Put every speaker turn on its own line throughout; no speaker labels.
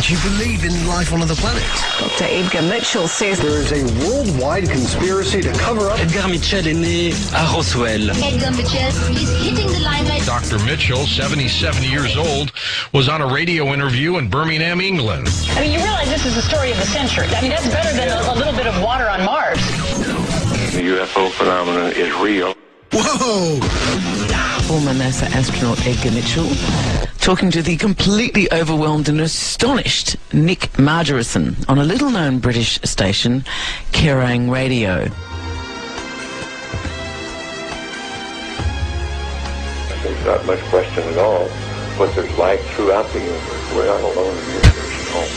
Do you believe in life on other planets?
Dr. Edgar Mitchell says
there is a worldwide conspiracy to cover up.
Edgar Mitchell est né à Roswell.
Edgar Mitchell is hitting the limelight.
Dr. Mitchell, 77 years old, was on a radio interview in Birmingham, England.
I mean, you realize this is the story of the century. I mean, that's better than a little bit of water on Mars.
The UFO phenomenon is real.
Whoa!
former NASA astronaut Edgar Mitchell talking to the completely overwhelmed and astonished Nick Margerison on a little-known British station, Kerrang Radio.
There's not much question at all, but there's life throughout the universe. We're not alone in the universe at all.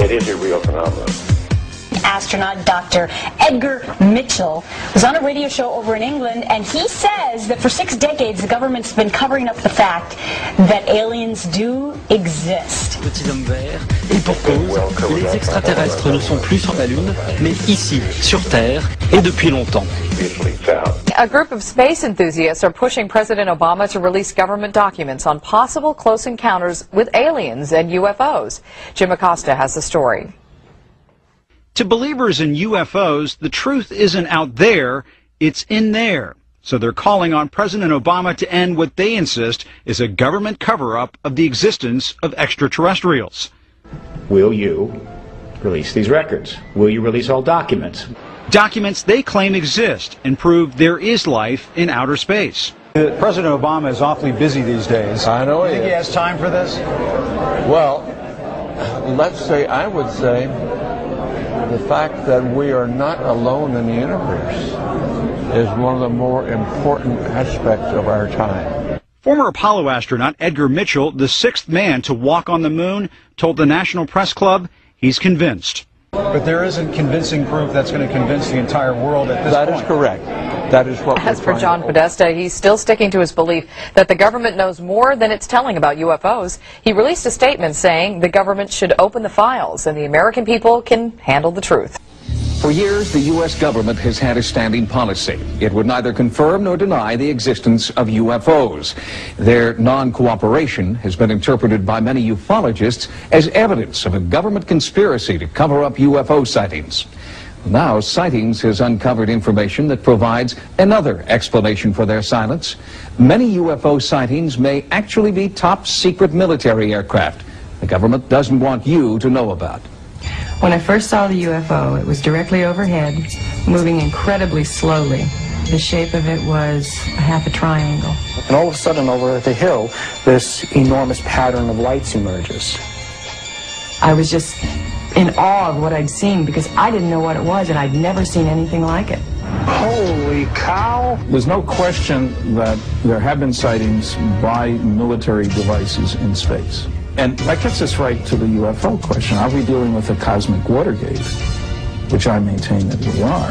It is a real phenomenon.
Astronaut Dr. Edgar Mitchell was on a radio show over in England, and he says that for 6 decades the government's been covering up the fact that aliens do exist.
Petits hommes verts, et pour cause, les extraterrestres ne sont plus sur la Lune, mais ici, sur Terre, et depuis longtemps.
A group of space enthusiasts are pushing President Obama to release government documents on possible close encounters with aliens and UFOs. Jim Acosta has the story.
To believers in UFOs, the truth isn't out there, it's in there. So they're calling on President Obama to end what they insist is a government cover-up of the existence of extraterrestrials.
Will you release these records? Will you release all documents?
Documents they claim exist and prove there is life in outer space.
President Obama is awfully busy these days.
I know
he is. You think he has time for this?
Well, I would say the fact that we are not alone in the universe is one of the more important aspects of our time.
Former Apollo astronaut Edgar Mitchell, the 6th man to walk on the moon, told the National Press Club he's convinced.
But there isn't convincing proof that's going to convince the entire world at this point.
That is correct. That is what
As for John Podesta, he's still sticking to his belief that the government knows more than it's telling about UFOs. He released a statement saying the government should open the files and the American people can handle the truth.
For years, the U.S. government has had a standing policy. It would neither confirm nor deny the existence of UFOs. Their non-cooperation has been interpreted by many ufologists as evidence of a government conspiracy to cover up UFO sightings. Now, Sightings has uncovered information that provides another explanation for their silence. Many UFO sightings may actually be top-secret military aircraft the government doesn't want you to know about.
When I first saw the UFO, it was directly overhead, moving incredibly slowly. The shape of it was half a triangle.
And all of a sudden, over the hill, this enormous pattern of lights emerges.
I was just in awe of what I'd seen because I didn't know what it was and I'd never seen anything like it.
Holy cow!
There's no question that there have been sightings by military devices in space. And that gets us right to the UFO question. Are we dealing with a cosmic Watergate? Which I maintain that we are.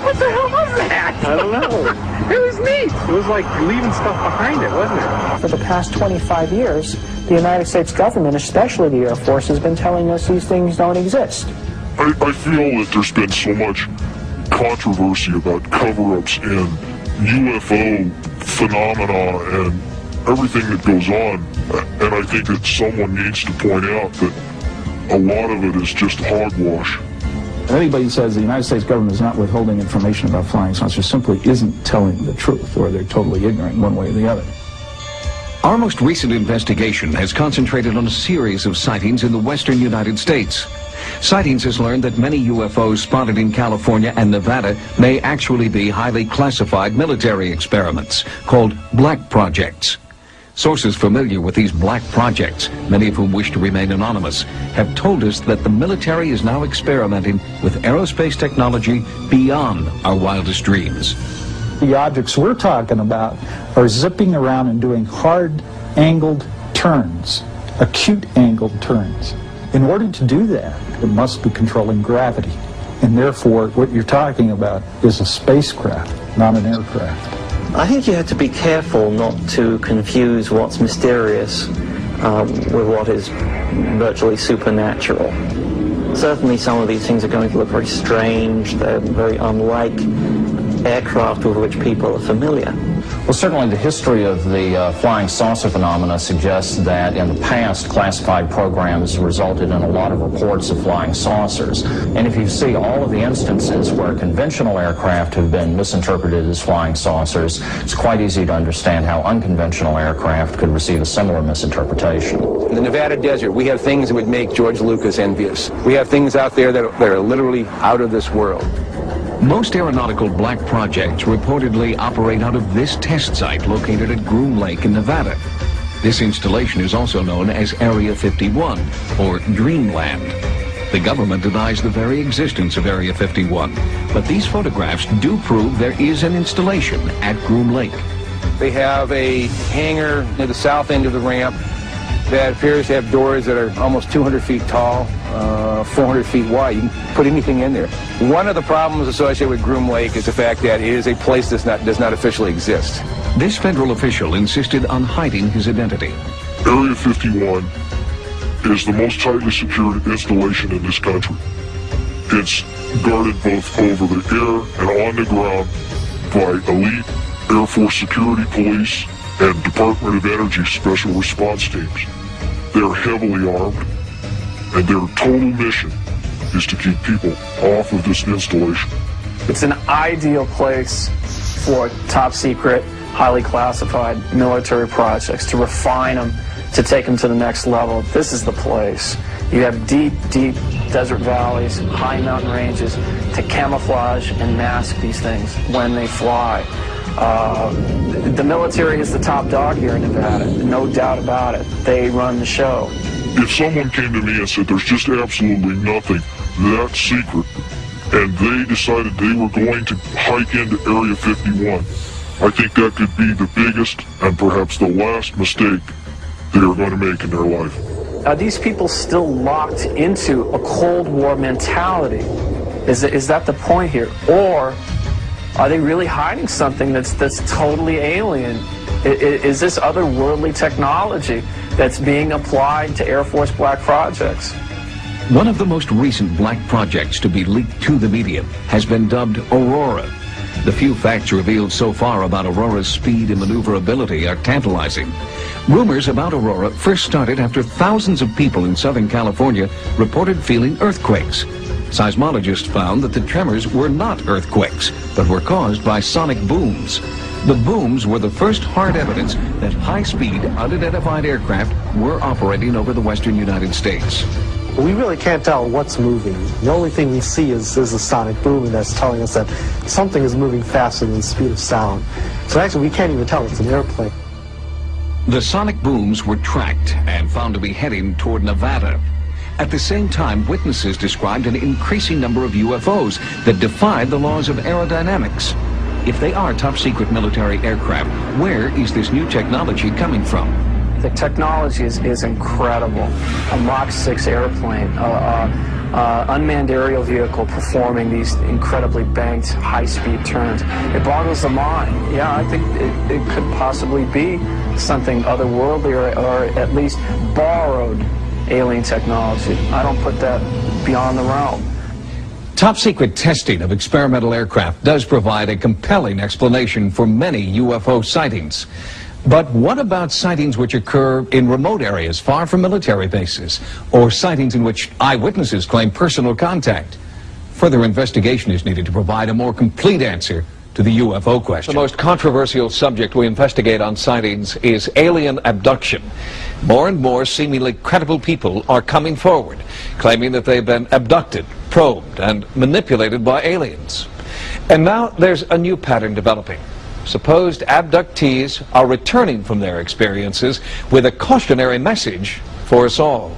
What the hell was that?
I don't know.
It was neat.
It was like leaving stuff behind it, wasn't it?
For the past 25 years, the United States government, especially the Air Force, has been telling us these things don't exist.
I feel that there's been so much controversy about cover-ups and UFO phenomena and everything that goes on, and I think that someone needs to point out that a lot of it is just hogwash.
If anybody says the United States government is not withholding information about flying saucers, simply isn't telling the truth, or they're totally ignorant one way or the other.
Our most recent investigation has concentrated on a series of sightings in the western United States. Sightings has learned that many UFOs spotted in California and Nevada may actually be highly classified military experiments called black projects. Sources familiar with these black projects, many of whom wish to remain anonymous, have told us that the military is now experimenting with aerospace technology beyond our wildest dreams.
The objects we're talking about are zipping around and doing hard angled turns, acute angled turns. In order to do that, it must be controlling gravity. And therefore, what you're talking about is a spacecraft, not an aircraft.
I think you have to be careful not to confuse what's mysterious with what is virtually supernatural. Certainly some of these things are going to look very strange. They're very unlike aircraft with which people are familiar.
Well, certainly the history of the flying saucer phenomena suggests that in the past classified programs resulted in a lot of reports of flying saucers. And if you see all of the instances where conventional aircraft have been misinterpreted as flying saucers, it's quite easy to understand how unconventional aircraft could receive a similar misinterpretation.
In the Nevada desert, we have things that would make George Lucas envious. We have things out there that are literally out of this world.
Most aeronautical black projects reportedly operate out of this test site located at Groom Lake in Nevada. This installation is also known as Area 51, or Dreamland. The government denies the very existence of Area 51, but these photographs do prove there is an installation at Groom Lake.
They have a hangar near the south end of the ramp that appears to have doors that are almost 200 feet tall, 400 feet wide. You can put anything in there. One of the problems associated with Groom Lake is the fact that it is a place that does not officially exist.
This federal official insisted on hiding his identity.
Area 51 is the most tightly secured installation in this country. It's guarded both over the air and on the ground by elite Air Force security police and Department of Energy special response teams. They're heavily armed, and their total mission is to keep people off of this installation.
It's an ideal place for top secret, highly classified military projects, to refine them, to take them to the next level. This is the place. You have deep, deep desert valleys, high mountain ranges to camouflage and mask these things when they fly. The military is the top dog here in Nevada, no doubt about it. They run the show.
If someone came to me and said there's just absolutely nothing that's secret, and they decided they were going to hike into Area 51, I think that could be the biggest and perhaps the last mistake they are going to make in their life.
Are these people still locked into a Cold War mentality? Is that the point here? Or are they really hiding something that's totally alien? Is this otherworldly technology that's being applied to Air Force black projects?
One of the most recent black projects to be leaked to the media has been dubbed Aurora. The few facts revealed so far about Aurora's speed and maneuverability are tantalizing. Rumors about Aurora first started after thousands of people in Southern California reported feeling earthquakes. Seismologists found that the tremors were not earthquakes, but were caused by sonic booms. The booms were the first hard evidence that high-speed, unidentified aircraft were operating over the western United States.
We really can't tell what's moving. The only thing we see is a sonic boom, and that's telling us that something is moving faster than the speed of sound. So actually, we can't even tell it's an airplane.
The sonic booms were tracked and found to be heading toward Nevada. At the same time, witnesses described an increasing number of UFOs that defied the laws of aerodynamics. If they are top-secret military aircraft, where is this new technology coming from?
The technology is incredible. A Mach 6 airplane, unmanned aerial vehicle performing these incredibly banked high-speed turns. It boggles the mind. Yeah, I think it could possibly be something otherworldly or at least borrowed alien technology. I don't put that beyond the realm.
Top-secret testing of experimental aircraft does provide a compelling explanation for many UFO sightings. But what about sightings which occur in remote areas far from military bases, or sightings in which eyewitnesses claim personal contact? Further investigation is needed to provide a more complete answer to the UFO question.
The most controversial subject we investigate on sightings is alien abduction. More and more seemingly credible people are coming forward, claiming that they've been abducted, probed, and manipulated by aliens. And now there's a new pattern developing. supposed abductees are returning from their experiences with a cautionary message for us all.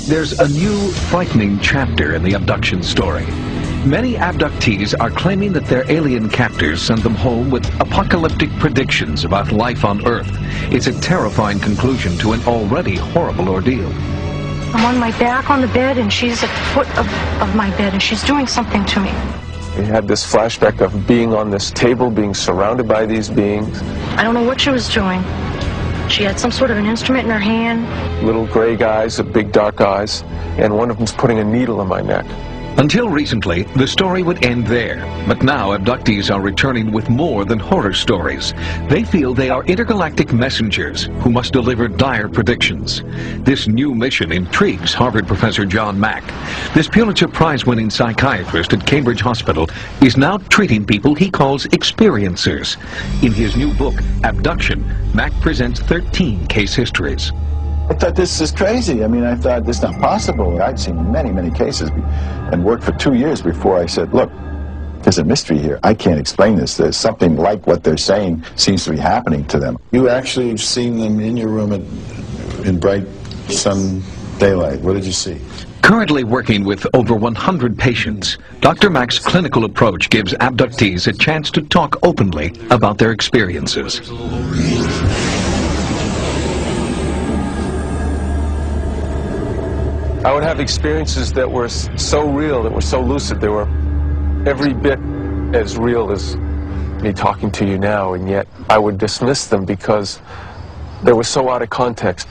There's a new, frightening chapter in the abduction story. Many abductees are claiming that their alien captors send them home with apocalyptic predictions about life on Earth. It's a terrifying conclusion to an already horrible ordeal.
I'm on my back on the bed, and she's at the foot of my bed, and she's doing something to me.
We had this flashback of being on this table, being surrounded by these beings.
I don't know what she was doing. She had some sort of an instrument in her hand.
Little gray guys, big dark eyes, and one of them's putting a needle in my neck.
Until recently, the story would end there. But now abductees are returning with more than horror stories. They feel they are intergalactic messengers who must deliver dire predictions. This new mission intrigues Harvard professor John Mack. This Pulitzer Prize-winning psychiatrist at Cambridge Hospital is now treating people he calls experiencers. In his new book, Abduction, Mack presents 13 case histories.
I thought this is crazy. I mean, I thought this is not possible. I'd seen many, many cases and worked for 2 years before I said, look, there's a mystery here. I can't explain this. There's something like what they're saying seems to be happening to them.
You actually seen them in your room in bright sun daylight. What did you see?
Currently working with over 100 patients, Dr. Mack's clinical approach gives abductees a chance to talk openly about their experiences.
I would have experiences that were so real, that were so lucid, they were every bit as real as me talking to you now, and yet I would dismiss them because they were so out of context.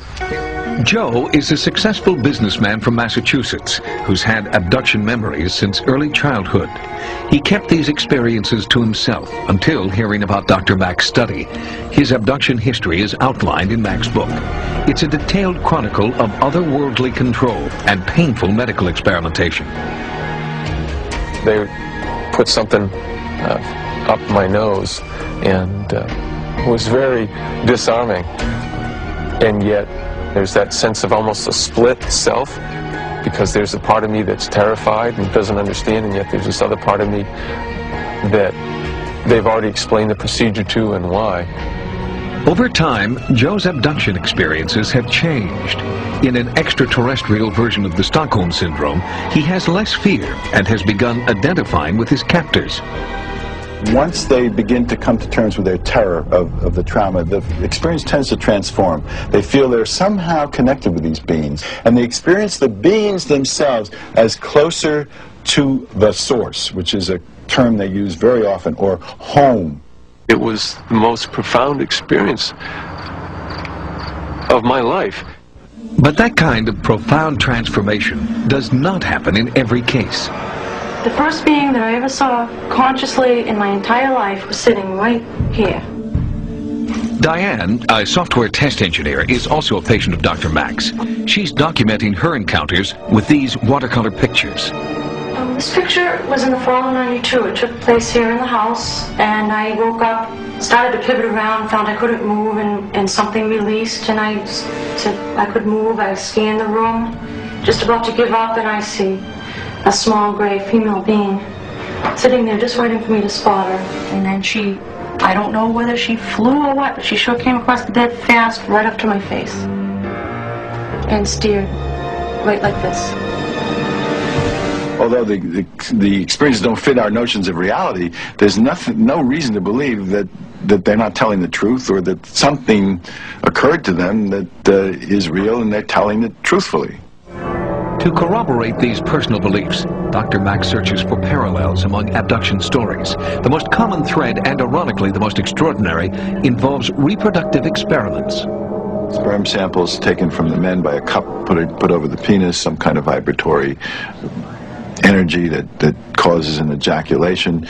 Joe is a successful businessman from Massachusetts who's had abduction memories since early childhood. He kept these experiences to himself until hearing about Dr. Mack's study. His abduction history is outlined in Mack's book. It's a detailed chronicle of otherworldly control and painful medical experimentation.
They put something up my nose, and it was very disarming, and yet there's that sense of almost a split self, because there's a part of me that's terrified and doesn't understand, and yet there's this other part of me that they've already explained the procedure to and why.
Over time, Joe's abduction experiences have changed. In an extraterrestrial version of the Stockholm Syndrome, he has less fear and has begun identifying with his captors.
Once they begin to come to terms with their terror of the trauma, the experience tends to transform. They feel they're somehow connected with these beings, and they experience the beings themselves as closer to the source, which is a term they use very often, or home.
It was the most profound experience of my life.
But that kind of profound transformation does not happen in every case.
The first being that I ever saw consciously in my entire life was sitting right here.
Diane, a software test engineer, is also a patient of Dr. Mack's. She's documenting her encounters with these watercolor pictures.
This picture was in the fall of '92. It took place here in the house, and I woke up, started to pivot around, found I couldn't move, and something released, and I said I could move. I scanned the room, just about to give up, and I see a small gray female being sitting there just waiting for me to spot her. And then she, I don't know whether she flew or what, but she sure came across the bed fast, right up to my face, and stared right like this.
Although the experiences don't fit our notions of reality, there's no reason to believe that they're not telling the truth, or that something occurred to them that is real and they're telling it truthfully.
To corroborate these personal beliefs, Dr. Mack searches for parallels among abduction stories. The most common thread, and ironically the most extraordinary, involves reproductive experiments.
Sperm samples taken from the men by a cup put over the penis, some kind of vibratory energy that causes an ejaculation.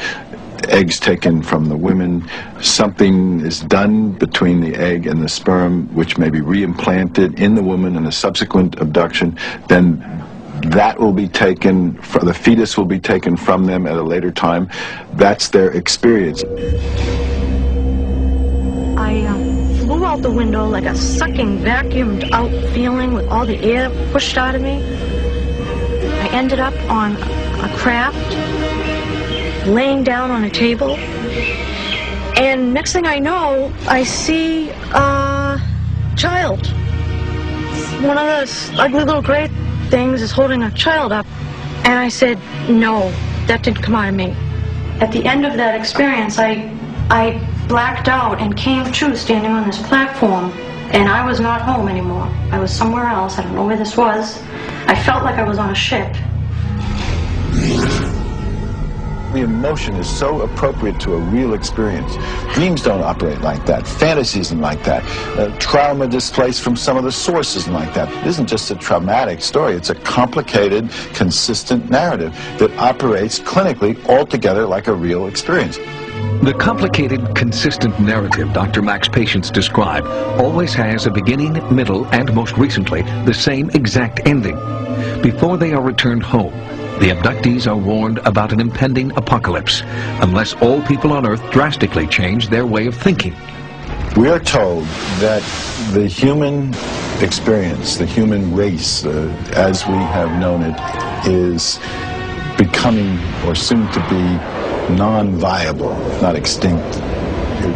Eggs taken from the women. Something is done between the egg and the sperm, which may be reimplanted in the woman in a subsequent abduction. Then that will be taken, the fetus will be taken from them at a later time. That's their experience.
I flew out the window like a sucking, vacuumed out feeling with all the air pushed out of me. I ended up on a craft laying down on a table. And next thing I know, I see a child. One of those ugly little gray things is holding a child up. And I said, no, that didn't come out of me. At the end of that experience, I blacked out and came to standing on this platform. And I was not home anymore. I was somewhere else. I don't know where this was. I felt like I was on a ship.
The emotion is so appropriate to a real experience. Dreams don't operate like that. Fantasy isn't like that. Trauma displaced from some of the sources isn't like that. It isn't just a traumatic story. It's a complicated, consistent narrative that operates clinically altogether like a real experience.
The complicated, consistent narrative Dr. Mack's patients describe always has a beginning, middle, and most recently, the same exact ending. Before they are returned home, the abductees are warned about an impending apocalypse, unless all people on Earth drastically change their way of thinking.
We are told that the human experience, the human race, as we have known it, is becoming, or soon to be, non-viable, not extinct.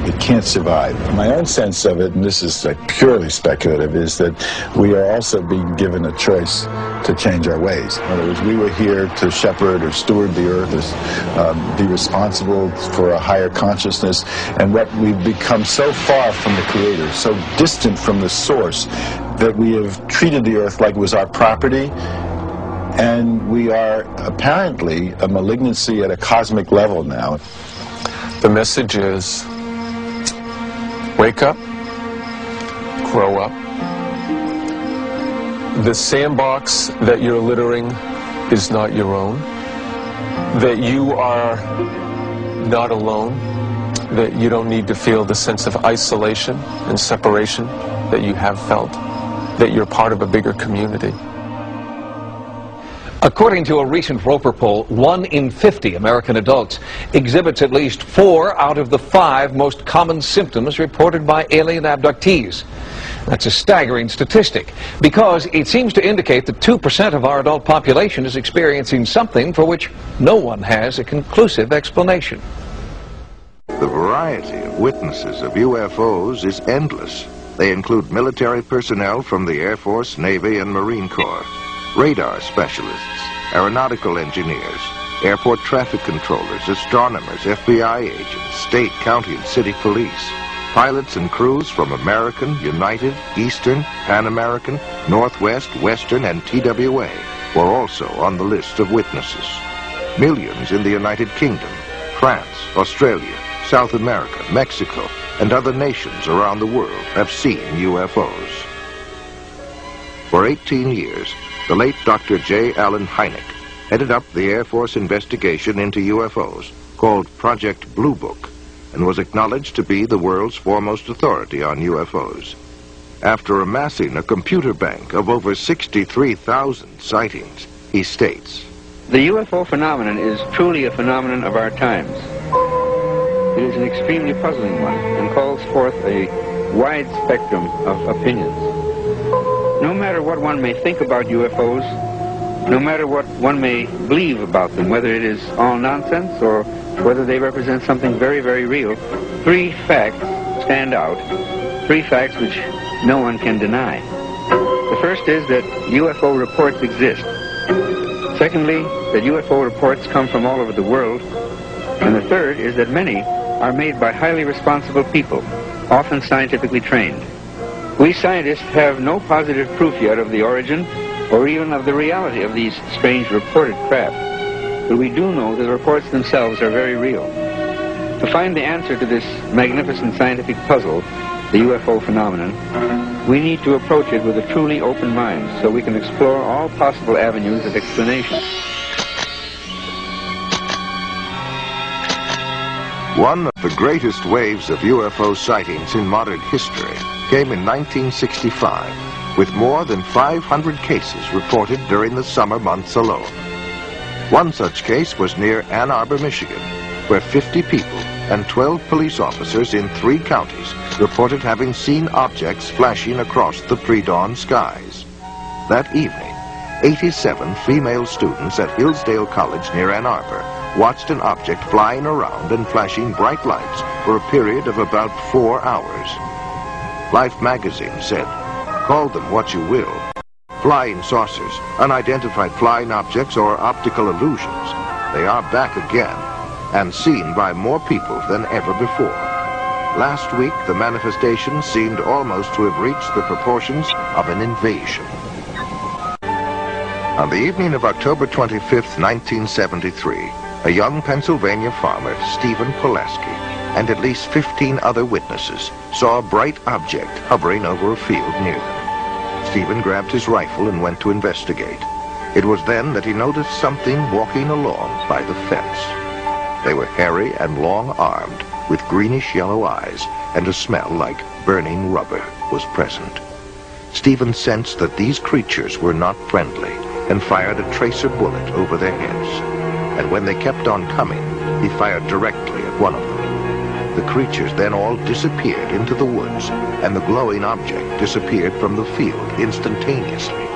It can't survive. My own sense of it, and this is purely speculative, is that we are also being given a choice to change our ways. In other words, we were here to shepherd or steward the earth, or be responsible for a higher consciousness, and what we've become so far from the Creator, so distant from the source, that we have treated the earth like it was our property, and we are apparently a malignancy at a cosmic level now.
The message is, wake up, grow up. The sandbox that you're littering is not your own. That you are not alone. That you don't need to feel the sense of isolation and separation that you have felt. That you're part of a bigger community.
According to a recent Roper poll, 1 in 50 American adults exhibits at least 4 out of the 5 most common symptoms reported by alien abductees. That's a staggering statistic, because it seems to indicate that 2% of our adult population is experiencing something for which no one has a conclusive explanation.
The variety of witnesses of UFOs is endless. They include military personnel from the Air Force, Navy, and Marine Corps, radar specialists, aeronautical engineers, airport traffic controllers, astronomers, FBI agents, state, county, and city police, pilots and crews from American, United, Eastern, Pan American, Northwest, Western, and TWA were also on the list of witnesses. Millions in the United Kingdom, France, Australia, South America, Mexico, and other nations around the world have seen UFOs. For 18 years, the late Dr. J. Allen Hynek headed up the Air Force investigation into UFOs, called Project Blue Book, and was acknowledged to be the world's foremost authority on UFOs. After amassing a computer bank of over 63,000 sightings, he states,
"The UFO phenomenon is truly a phenomenon of our times. It is an extremely puzzling one and calls forth a wide spectrum of opinions. No matter what one may think about UFOs, no matter what one may believe about them, whether it is all nonsense or whether they represent something very, very real, 3 facts stand out, 3 facts which no one can deny. The first is that UFO reports exist. Secondly, that UFO reports come from all over the world. And the third is that many are made by highly responsible people, often scientifically trained. We scientists have no positive proof yet of the origin or even of the reality of these strange reported craft, but we do know that the reports themselves are very real. To find the answer to this magnificent scientific puzzle, the UFO phenomenon, we need to approach it with a truly open mind so we can explore all possible avenues of explanation."
One of the greatest waves of UFO sightings in modern history came in 1965, with more than 500 cases reported during the summer months alone. One such case was near Ann Arbor, Michigan, where 50 people and 12 police officers in 3 counties reported having seen objects flashing across the pre-dawn skies. That evening, 87 female students at Hillsdale College near Ann Arbor watched an object flying around and flashing bright lights for a period of about 4 hours. Life magazine said, "Call them what you will. Flying saucers, unidentified flying objects, or optical illusions, they are back again and seen by more people than ever before." Last week, the manifestation seemed almost to have reached the proportions of an invasion. On the evening of October 25th, 1973, a young Pennsylvania farmer, Stephen Pulaski, and at least 15 other witnesses saw a bright object hovering over a field near them. Stephen grabbed his rifle and went to investigate. It was then that he noticed something walking along by the fence. They were hairy and long-armed, with greenish-yellow eyes, and a smell like burning rubber was present. Stephen sensed that these creatures were not friendly and fired a tracer bullet over their heads. And when they kept on coming, he fired directly at one of them. The creatures then all disappeared into the woods, and the glowing object disappeared from the field instantaneously.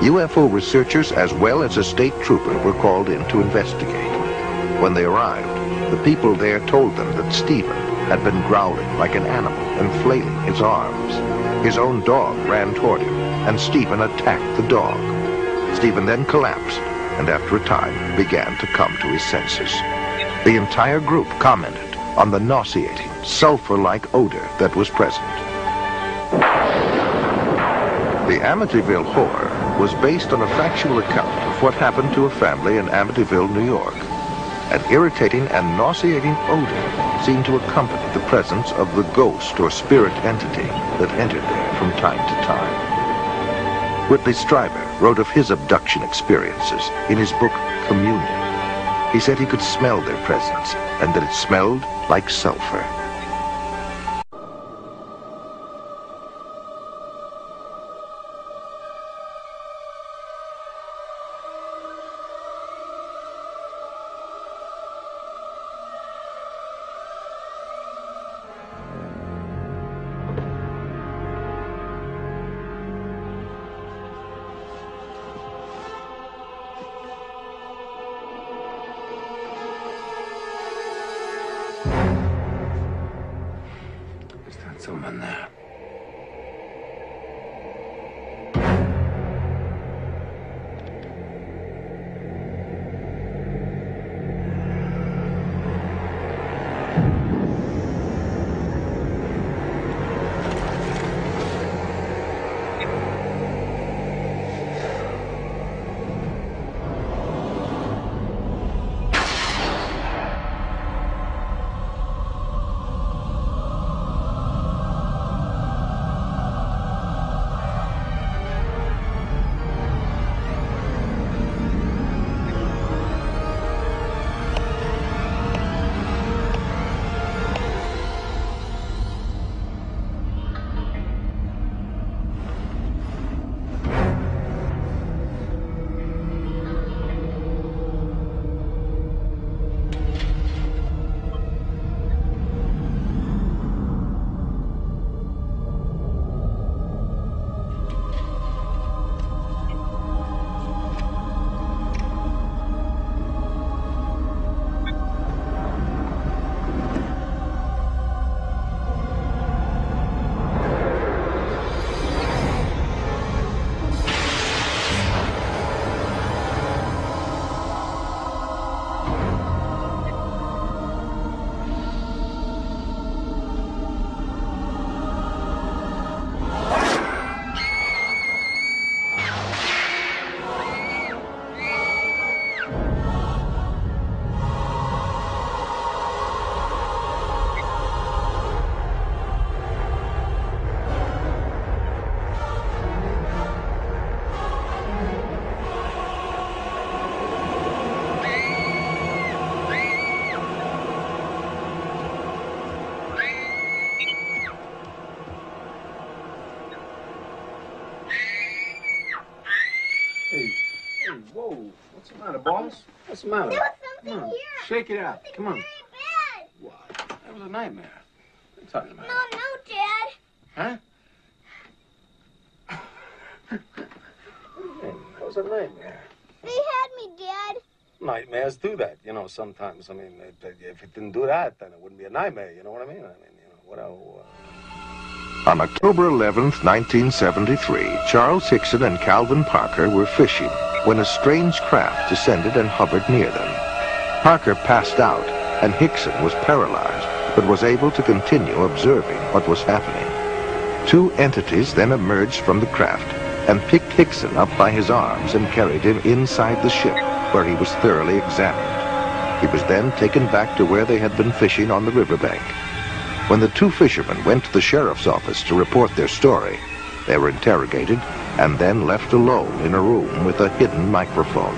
UFO researchers as well as a state trooper were called in to investigate. When they arrived, the people there told them that Stephen had been growling like an animal and flailing his arms. His own dog ran toward him, and Stephen attacked the dog. Stephen then collapsed, and after a time began to come to his senses. The entire group commented on the nauseating, sulfur-like odor that was present. The Amityville Horror was based on a factual account of what happened to a family in Amityville, New York. An irritating and nauseating odor seemed to accompany the presence of the ghost or spirit entity that entered there from time to time. Whitley Strieber wrote of his abduction experiences in his book, Communion. He said he could smell their presence and that it smelled like sulfur.
Someone there.
What's the matter, boss? What's the matter?
There was something
Come on.
here.
Shake it out. Come on.
Very bad.
What? That was a nightmare. What are you talking about?
No, Dad.
Huh? That was a nightmare.
They had me, Dad.
nightmares do that, you know, sometimes. I mean, if it didn't do that, then it wouldn't be a nightmare, you know what I mean?
On October 11th, 1973, Charles Hickson and Calvin Parker were fishing when a strange craft descended and hovered near them. Parker passed out, and Hickson was paralyzed, but was able to continue observing what was happening. Two entities then emerged from the craft and picked Hickson up by his arms and carried him inside the ship, where he was thoroughly examined. He was then taken back to where they had been fishing on the riverbank. When the two fishermen went to the sheriff's office to report their story, they were interrogated and then left alone in a room with a hidden microphone.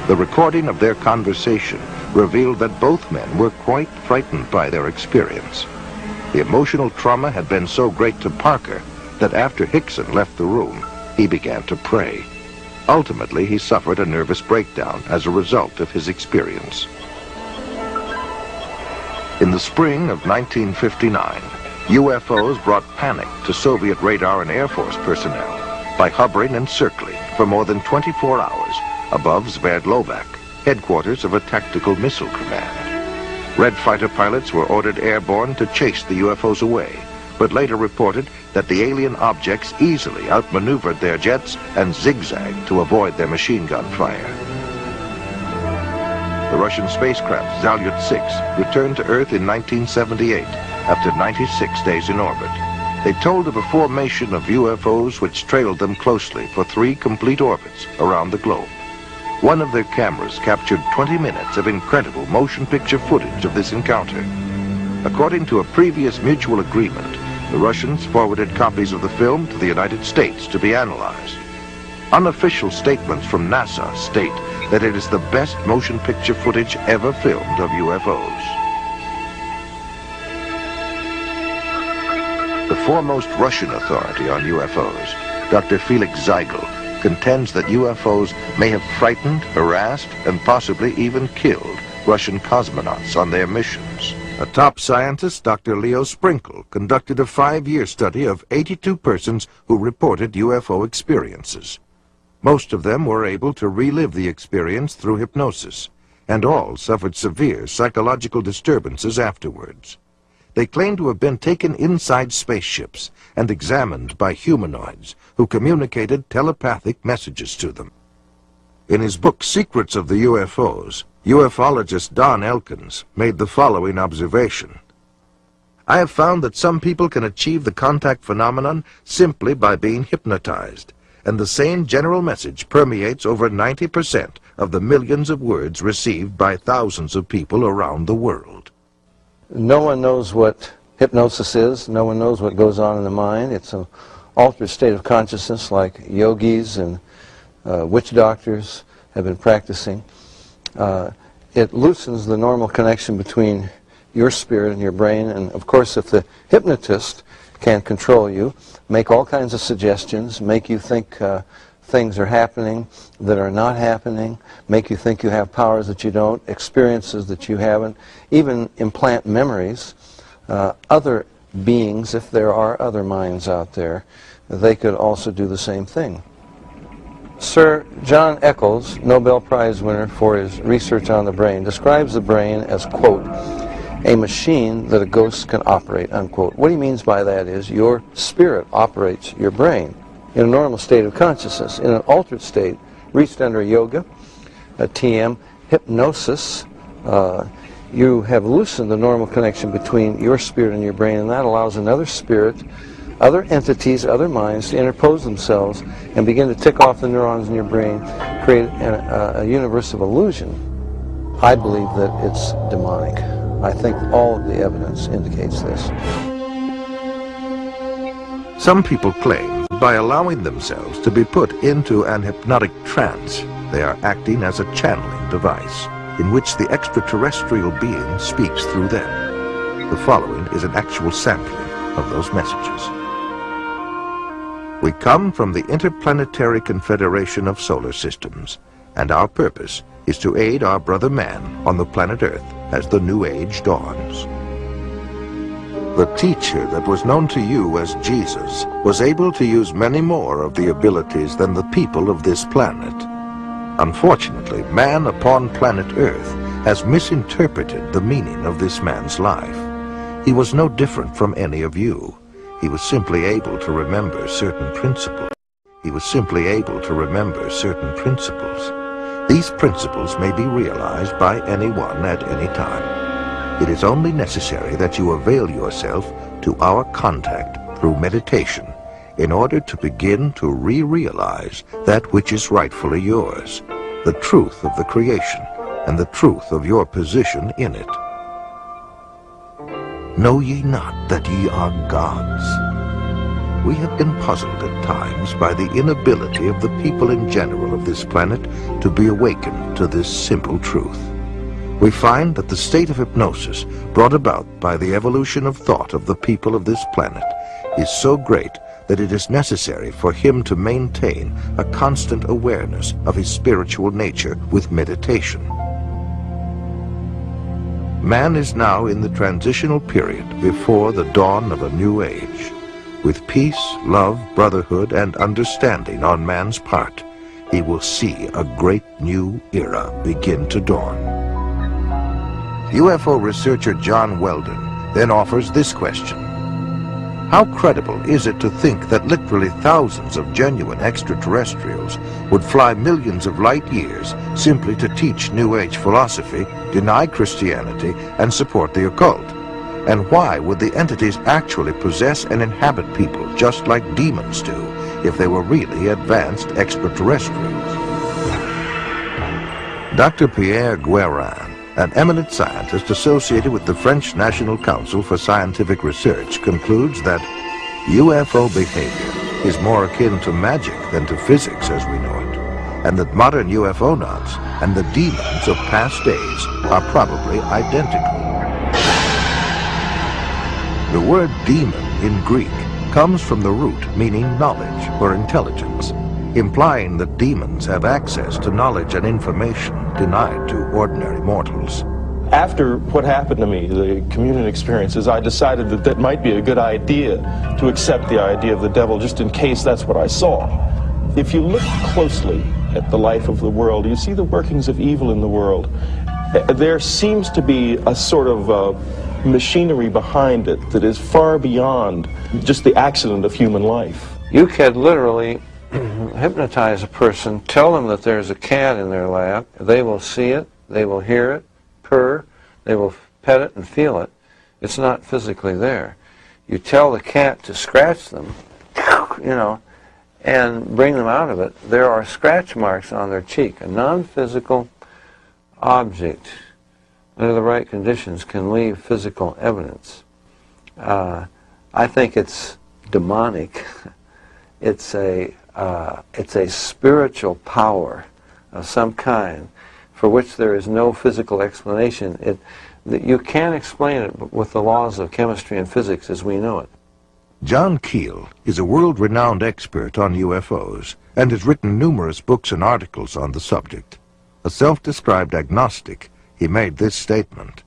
The recording of their conversation revealed that both men were quite frightened by their experience. The emotional trauma had been so great to Parker that after Hickson left the room, he began to pray. Ultimately, he suffered a nervous breakdown as a result of his experience. In the spring of 1959, UFOs brought panic to Soviet radar and Air Force personnel by hovering and circling for more than 24 hours above Sverdlovsk, headquarters of a tactical missile command. Red fighter pilots were ordered airborne to chase the UFOs away, but later reported that the alien objects easily outmaneuvered their jets and zigzagged to avoid their machine gun fire. The Russian spacecraft Salyut-6 returned to Earth in 1978 after 96 days in orbit. They told of a formation of UFOs which trailed them closely for 3 complete orbits around the globe. One of their cameras captured 20 minutes of incredible motion picture footage of this encounter. According to a previous mutual agreement, the Russians forwarded copies of the film to the United States to be analyzed. Unofficial statements from NASA state that it is the best motion picture footage ever filmed of UFOs. The foremost Russian authority on UFOs, Dr. Felix Zeigel, contends that UFOs may have frightened, harassed, and possibly even killed Russian cosmonauts on their missions. A top scientist, Dr. Leo Sprinkle, conducted a 5-year study of 82 persons who reported UFO experiences. Most of them were able to relive the experience through hypnosis, and all suffered severe psychological disturbances afterwards. They claimed to have been taken inside spaceships and examined by humanoids who communicated telepathic messages to them. In his book Secrets of the UFOs, ufologist Don Elkins made the following observation. I have found that some people can achieve the contact phenomenon simply by being hypnotized, and the same general message permeates over 90% of the millions of words received by thousands of people around the world.
No one knows what hypnosis is. No one knows what goes on in the mind. It's an altered state of consciousness like yogis and witch doctors have been practicing. It loosens the normal connection between your spirit and your brain, and of course if the hypnotist can control you, make all kinds of suggestions, make you think things are happening that are not happening, make you think you have powers that you don't, experiences that you haven't, even implant memories. Other beings, if there are other minds out there, they could also do the same thing. Sir John Eccles, Nobel Prize winner for his research on the brain, describes the brain as, quote, a machine that a ghost can operate, unquote. What he means by that is your spirit operates your brain in a normal state of consciousness. In an altered state, reached under yoga, a TM, hypnosis, you have loosened the normal connection between your spirit and your brain, and that allows another spirit, other entities, other minds to interpose themselves and begin to tick off the neurons in your brain, create a universe of illusion. I believe that it's demonic. I think all of the evidence indicates this.
Some people claim that by allowing themselves to be put into an hypnotic trance, they are acting as a channeling device in which the extraterrestrial being speaks through them. The following is an actual sampling of those messages. We come from the Interplanetary Confederation of Solar Systems, and our purpose is to aid our brother man on the planet Earth as the new age dawns. The teacher that was known to you as Jesus was able to use many more of the abilities than the people of this planet. Unfortunately, man upon planet Earth has misinterpreted the meaning of this man's life. He was no different from any of you. He was simply able to remember certain principles. These principles may be realized by anyone at any time. It is only necessary that you avail yourself to our contact through meditation in order to begin to re-realize that which is rightfully yours, the truth of the creation and the truth of your position in it. Know ye not that ye are gods? We have been puzzled at times by the inability of the people in general of this planet to be awakened to this simple truth. We find that the state of hypnosis brought about by the evolution of thought of the people of this planet is so great that it is necessary for him to maintain a constant awareness of his spiritual nature with meditation. Man is now in the transitional period before the dawn of a new age. With peace, love, brotherhood, and understanding on man's part, he will see a great new era begin to dawn. UFO researcher John Weldon then offers this question. How credible is it to think that literally thousands of genuine extraterrestrials would fly millions of light years simply to teach New Age philosophy, deny Christianity, and support the occult? And why would the entities actually possess and inhabit people just like demons do if they were really advanced extraterrestrials? Dr. Pierre Guérin, an eminent scientist associated with the French National Council for Scientific Research, concludes that UFO behavior is more akin to magic than to physics as we know it, and that modern UFOnauts and the demons of past days are probably identical. The word demon in Greek comes from the root meaning knowledge or intelligence, implying that demons have access to knowledge and information denied to ordinary mortals.
After what happened to me, the communion experiences, I decided that that might be a good idea to accept the idea of the devil just in case that's what I saw. If you look closely at the life of the world, you see the workings of evil in the world. There seems to be a sort of machinery behind it that is far beyond just the accident of human life.
You can literally hypnotize a person, tell them that there's a cat in their lap, they will see it, they will hear it, purr, they will pet it and feel it. It's not physically there. You tell the cat to scratch them, you know, and bring them out of it. There are scratch marks on their cheek. A non-physical object under the right conditions can leave physical evidence. I think it's demonic. It's a spiritual power of some kind for which there is no physical explanation. You can't explain it with the laws of chemistry and physics as we know it.
John Keel is a world-renowned expert on UFOs and has written numerous books and articles on the subject. A self-described agnostic, he made this statement.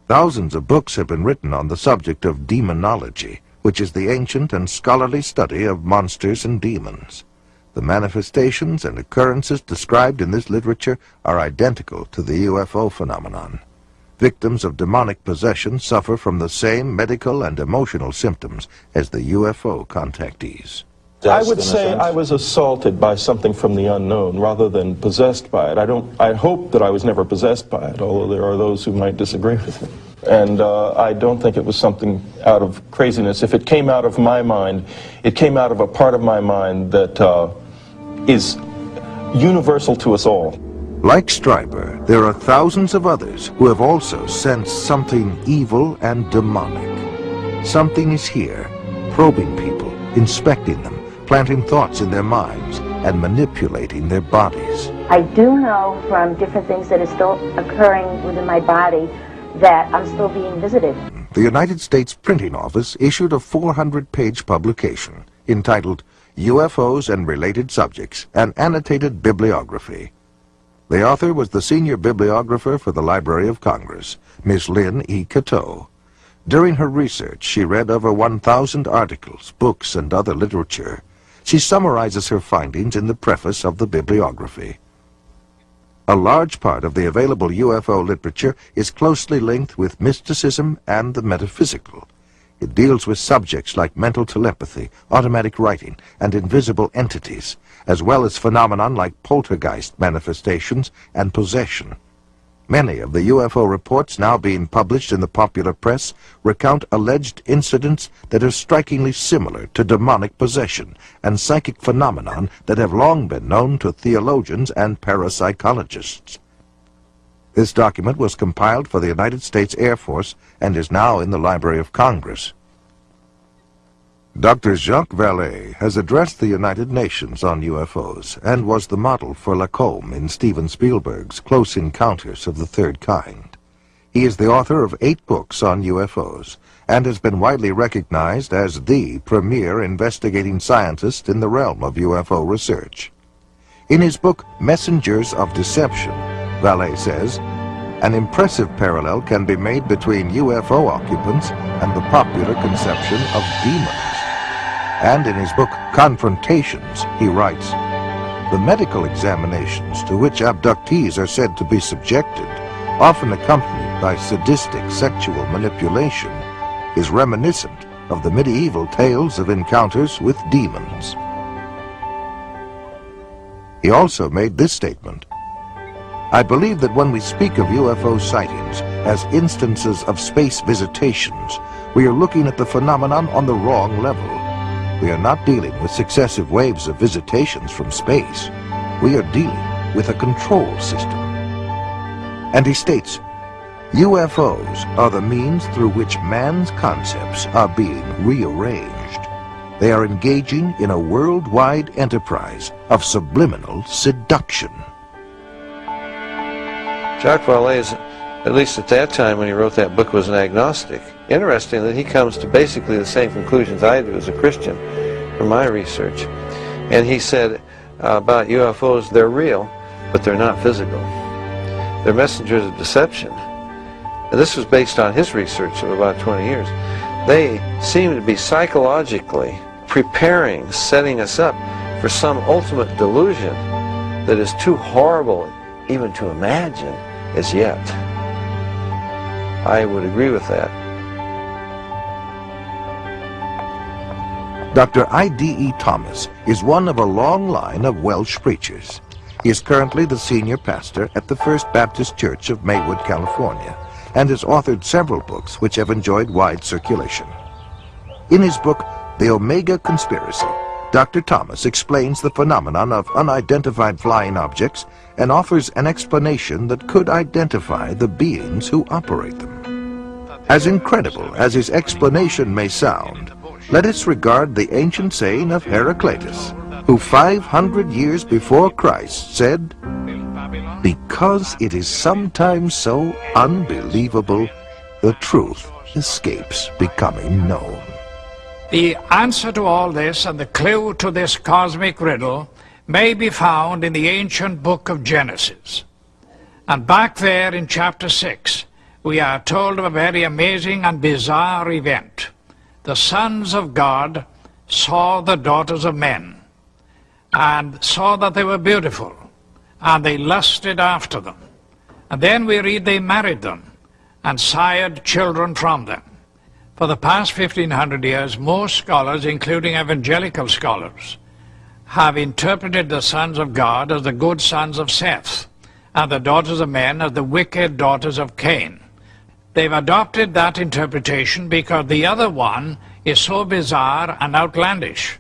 Thousands of books have been written on the subject of demonology, which is the ancient and scholarly study of monsters and demons. The manifestations and occurrences described in this literature are identical to the UFO phenomenon. Victims of demonic possession suffer from the same medical and emotional symptoms as the UFO contactees.
I would say I was assaulted by something from the unknown rather than possessed by it. I hope that I was never possessed by it, although there are those who might disagree with me. And I don't think it was something out of craziness. If it came out of my mind, it came out of a part of my mind that is universal to us all.
Like Stryper, there are thousands of others who have also sensed something evil and demonic. Something is here, probing people, inspecting them, planting thoughts in their minds, and manipulating their bodies.
I do know from different things that are still occurring within my body that I'm still being visited.
The United States Printing Office issued a 400-page publication entitled UFOs and Related Subjects, an Annotated Bibliography. The author was the senior bibliographer for the Library of Congress, Miss Lynn E. Cateau. During her research, she read over 1,000 articles, books, and other literature. She summarizes her findings in the preface of the bibliography. A large part of the available UFO literature is closely linked with mysticism and the metaphysical. It deals with subjects like mental telepathy, automatic writing, and invisible entities, as well as phenomenon like poltergeist manifestations and possession. Many of the UFO reports now being published in the popular press recount alleged incidents that are strikingly similar to demonic possession and psychic phenomenon that have long been known to theologians and parapsychologists. This document was compiled for the United States Air Force and is now in the Library of Congress. Dr. Jacques Vallée has addressed the United Nations on UFOs and was the model for Lacombe in Steven Spielberg's Close Encounters of the Third Kind. He is the author of 8 books on UFOs and has been widely recognized as the premier investigating scientist in the realm of UFO research. In his book, Messengers of Deception, Vallée says, an impressive parallel can be made between UFO occupants and the popular conception of demons. And in his book, Confrontations, he writes, the medical examinations to which abductees are said to be subjected, often accompanied by sadistic sexual manipulation, is reminiscent of the medieval tales of encounters with demons. He also made this statement, I believe that when we speak of UFO sightings as instances of space visitations, we are looking at the phenomenon on the wrong level. We are not dealing with successive waves of visitations from space. We are dealing with a control system. And he states, UFOs are the means through which man's concepts are being rearranged. They are engaging in a worldwide enterprise of subliminal seduction.
Jacques Vallée, at least at that time when he wrote that book, was an agnostic. Interesting that he comes to basically the same conclusions I do as a Christian from my research. And he said about UFOs, they're real, but they're not physical. They're messengers of deception. And this was based on his research of about 20 years. They seem to be psychologically preparing, setting us up for some ultimate delusion that is too horrible even to imagine as yet. I would agree with that.
Dr. I.D.E. Thomas is one of a long line of Welsh preachers. He is currently the senior pastor at the First Baptist Church of Maywood, California, and has authored several books which have enjoyed wide circulation. In his book, The Omega Conspiracy, Dr. Thomas explains the phenomenon of unidentified flying objects and offers an explanation that could identify the beings who operate them. As incredible as his explanation may sound, let us regard the ancient saying of Heraclitus, who 500 years before Christ said, because it is sometimes so unbelievable, the truth escapes becoming known.
The answer to all this and the clue to this cosmic riddle may be found in the ancient book of Genesis. And back there in chapter 6, we are told of a very amazing and bizarre event. The sons of God saw the daughters of men and saw that they were beautiful, and they lusted after them. And then we read they married them and sired children from them. For the past 1500 years, most scholars, including evangelical scholars, have interpreted the sons of God as the good sons of Seth, and the daughters of men as the wicked daughters of Cain. They've adopted that interpretation because the other one is so bizarre and outlandish.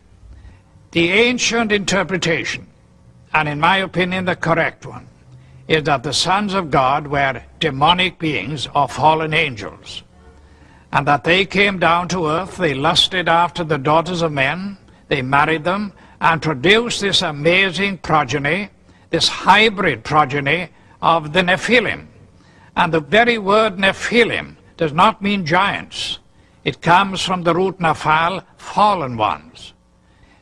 The ancient interpretation, and in my opinion the correct one, is that the sons of God were demonic beings or fallen angels, and that they came down to earth, they lusted after the daughters of men, they married them, and produced this amazing progeny, this hybrid progeny of the Nephilim. And the very word Nephilim does not mean giants. It comes from the root Naphal, fallen ones.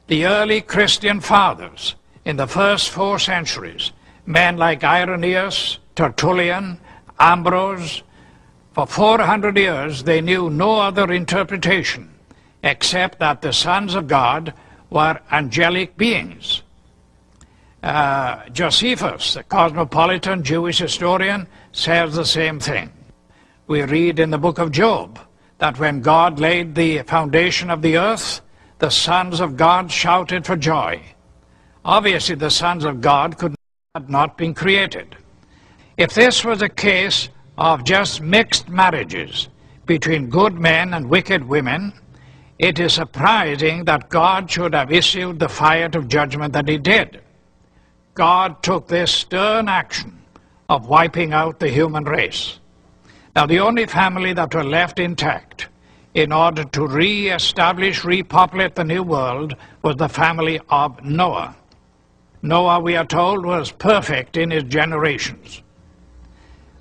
The early Christian fathers in the first 4 centuries, men like Irenaeus, Tertullian, Ambrose, for 400 years they knew no other interpretation except that the sons of God were angelic beings. Josephus, the cosmopolitan Jewish historian, says the same thing. We read in the book of Job that when God laid the foundation of the earth, the sons of God shouted for joy. Obviously, the sons of God could have not been created. If this was a case of just mixed marriages between good men and wicked women, it is surprising that God should have issued the fire of judgment that he did. God took this stern action of wiping out the human race. Now, the only family that were left intact in order to re-establish, repopulate the new world was the family of Noah. Noah, we are told, was perfect in his generations.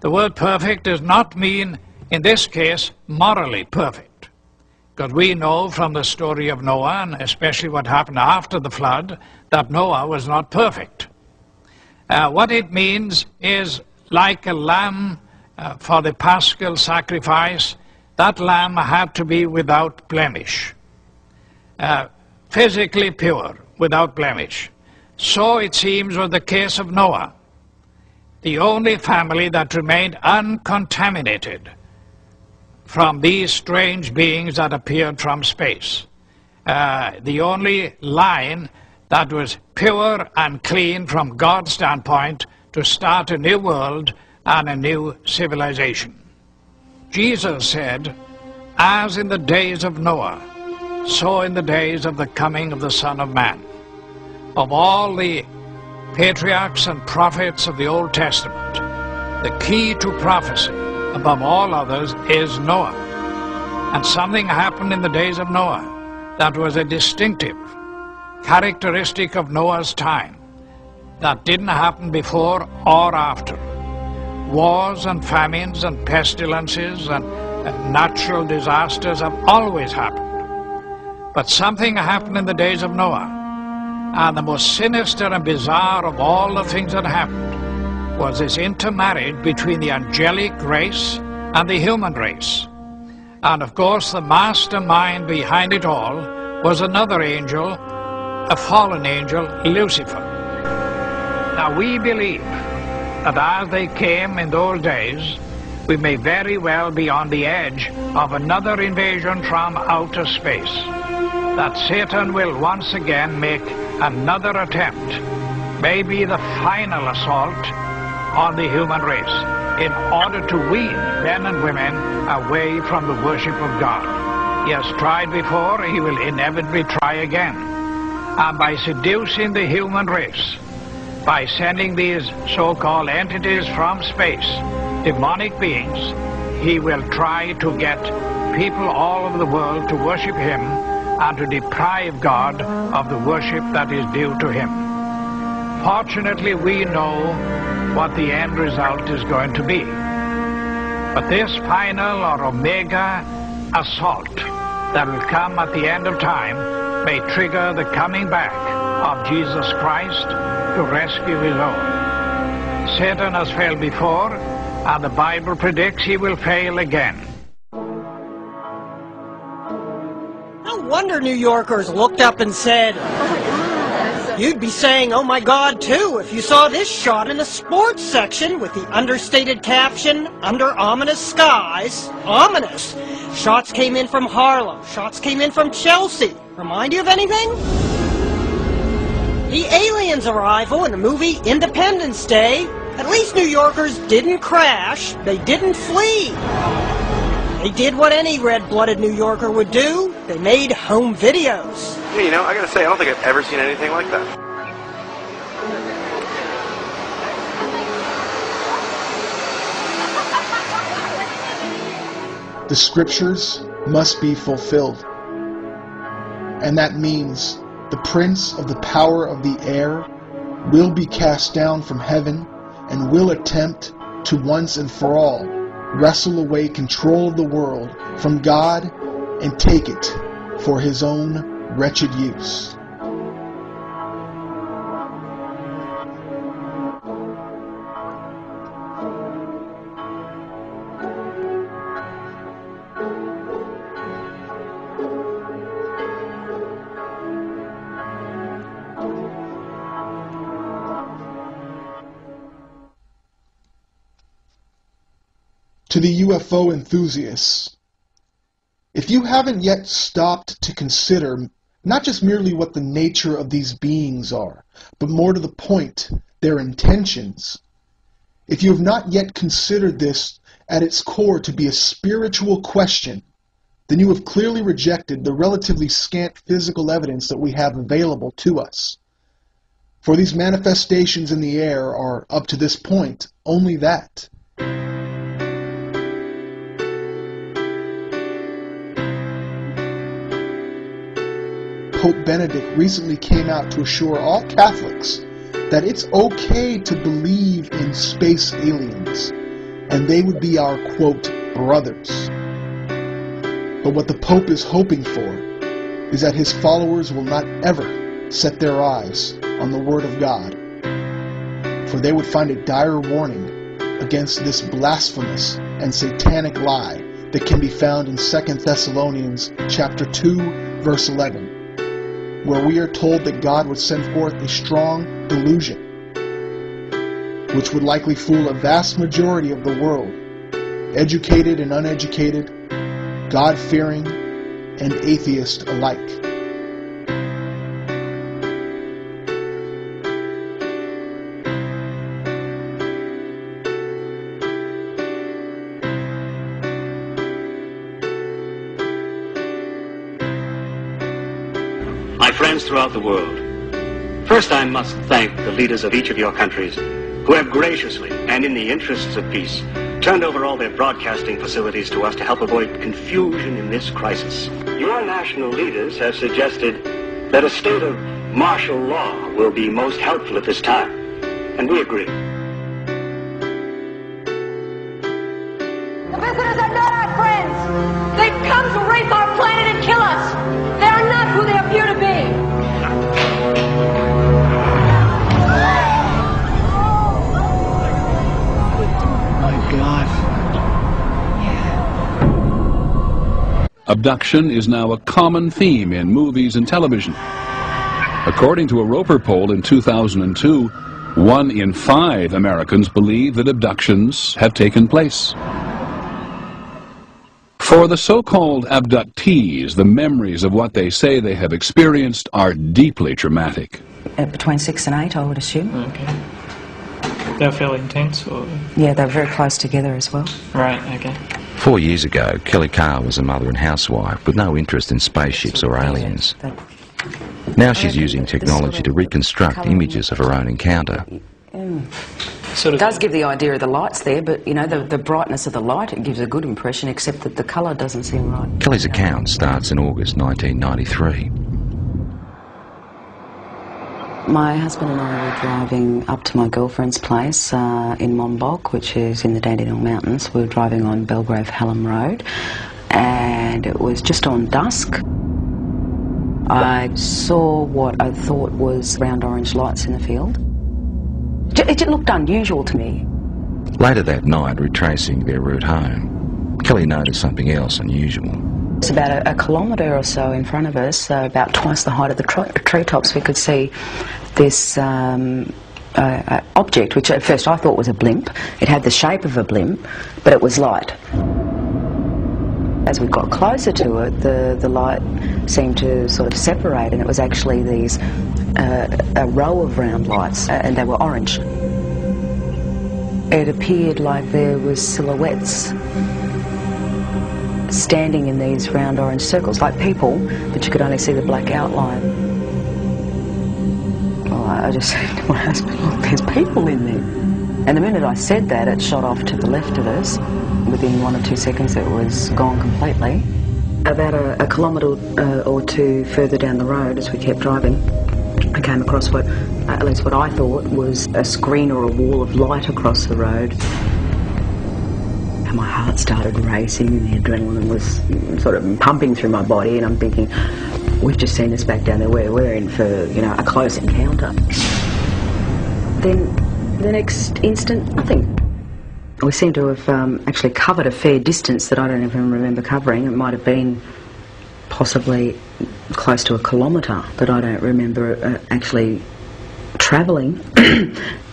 The word perfect does not mean, in this case, morally perfect, because we know from the story of Noah, and especially what happened after the flood, that Noah was not perfect. What it means is like a lamb for the paschal sacrifice, that lamb had to be without blemish, physically pure, without blemish. So it seems was the case of Noah, the only family that remained uncontaminated from these strange beings that appeared from space. The only line that was pure and clean from God's standpoint to start a new world and a new civilization. Jesus said, as in the days of Noah, so in the days of the coming of the Son of Man. Of all the patriarchs and prophets of the Old Testament, the key to prophecy above all others is Noah. And something happened in the days of Noah that was a distinctive characteristic of Noah's time that didn't happen before or after. Wars and famines and pestilences and natural disasters have always happened. But something happened in the days of Noah. And the most sinister and bizarre of all the things that happened was this intermarriage between the angelic race and the human race. And of course, the mastermind behind it all was another angel, a fallen angel, Lucifer. Now, we believe that as they came in those days, we may very well be on the edge of another invasion from outer space, that Satan will once again make another attempt, maybe the final assault on the human race, in order to wean men and women away from the worship of God. He has tried before, he will inevitably try again. And by seducing the human race, by sending these so-called entities from space, demonic beings, he will try to get people all over the world to worship him and to deprive God of the worship that is due to him. Fortunately, we know what the end result is going to be. But this final or omega assault that will come at the end of time may trigger the coming back of Jesus Christ to rescue his own. Satan has failed before, and the Bible predicts he will fail again.
No wonder New Yorkers looked up and said, you'd be saying, oh my God, too, if you saw this shot in the sports section with the understated caption, under ominous skies. Ominous. Shots came in from Harlem. Shots came in from Chelsea. Remind you of anything? The aliens' arrival in the movie Independence Day. At least New Yorkers didn't crash. They didn't flee. They did what any red-blooded New Yorker would do. They made home videos.
Yeah, you know, I gotta say, I don't think I've ever seen anything like that.
The scriptures must be fulfilled. And that means the prince of the power of the air will be cast down from heaven and will attempt to once and for all wrestle away control of the world from God and take it for his own wretched use. To the UFO enthusiasts, if you haven't yet stopped to consider not just merely what the nature of these beings are, but more to the point, their intentions, if you have not yet considered this at its core to be a spiritual question, then you have clearly rejected the relatively scant physical evidence that we have available to us. For these manifestations in the air are, up to this point, only that. Pope Benedict recently came out to assure all Catholics that it's okay to believe in space aliens, and they would be our, quote, brothers. But what the Pope is hoping for is that his followers will not ever set their eyes on the Word of God, for they would find a dire warning against this blasphemous and satanic lie that can be found in 2 Thessalonians chapter 2, verse 11, where we are told that God would send forth a strong delusion, which would likely fool a vast majority of the world, educated and uneducated, God-fearing and atheist alike.
My friends throughout the world, first I must thank the leaders of each of your countries who have graciously and in the interests of peace turned over all their broadcasting facilities to us to help avoid confusion in this crisis. Your national leaders have suggested that a state of martial law will be most helpful at this time, and we agree.
The visitors are not our friends. They've come to rape our planet and kill us. They are not who they appear to be.
Abduction is now a common theme in movies and television. According to a Roper poll in 2002, 1 in 5 Americans believe that abductions have taken place. For the so-called abductees, the memories of what they say they have experienced are deeply traumatic.
Between 6 and 8, I would assume.
Okay. They're fairly intense, or?
Yeah, they're very close together as well.
Right, okay.
4 years ago, Kelly Carr was a mother and housewife with no interest in spaceships or aliens. Now she's using technology to reconstruct images of her own encounter.
It does give the idea of the lights there, but, you know, the brightness of the light, it gives a good impression, except that the colour doesn't seem right.
Kelly's account starts in August 1993.
My husband and I were driving up to my girlfriend's place in Monbulk, which is in the Dandenong Mountains. We were driving on Belgrave-Hallam Road, and it was just on dusk. I saw what I thought was round orange lights in the field. It looked unusual to me.
Later that night, retracing their route home, Kelly noticed something else unusual.
It's about a kilometre or so in front of us, about twice the height of the treetops. We could see this object, which at first I thought was a blimp. It had the shape of a blimp, but it was light. As we got closer to it, the light seemed to sort of separate, and it was actually these a row of round lights, and they were orange. It appeared like there was silhouettes standing in these round orange circles, like people, but you could only see the black outline. Well, I just said to my husband, look, there's people in there. And the minute I said that, it shot off to the left of us. Within 1 or 2 seconds, it was gone completely. About a kilometre or two further down the road, as we kept driving, I came across what, at least what I thought, was a screen or a wall of light across the road. And my heart started racing, and the adrenaline was sort of pumping through my body, and I'm thinking, we've just seen this back down there, we're in for, you know, a close encounter. Then, the next instant, nothing. We seem to have actually covered a fair distance that I don't even remember covering. It might have been possibly close to a kilometre that I don't remember actually travelling.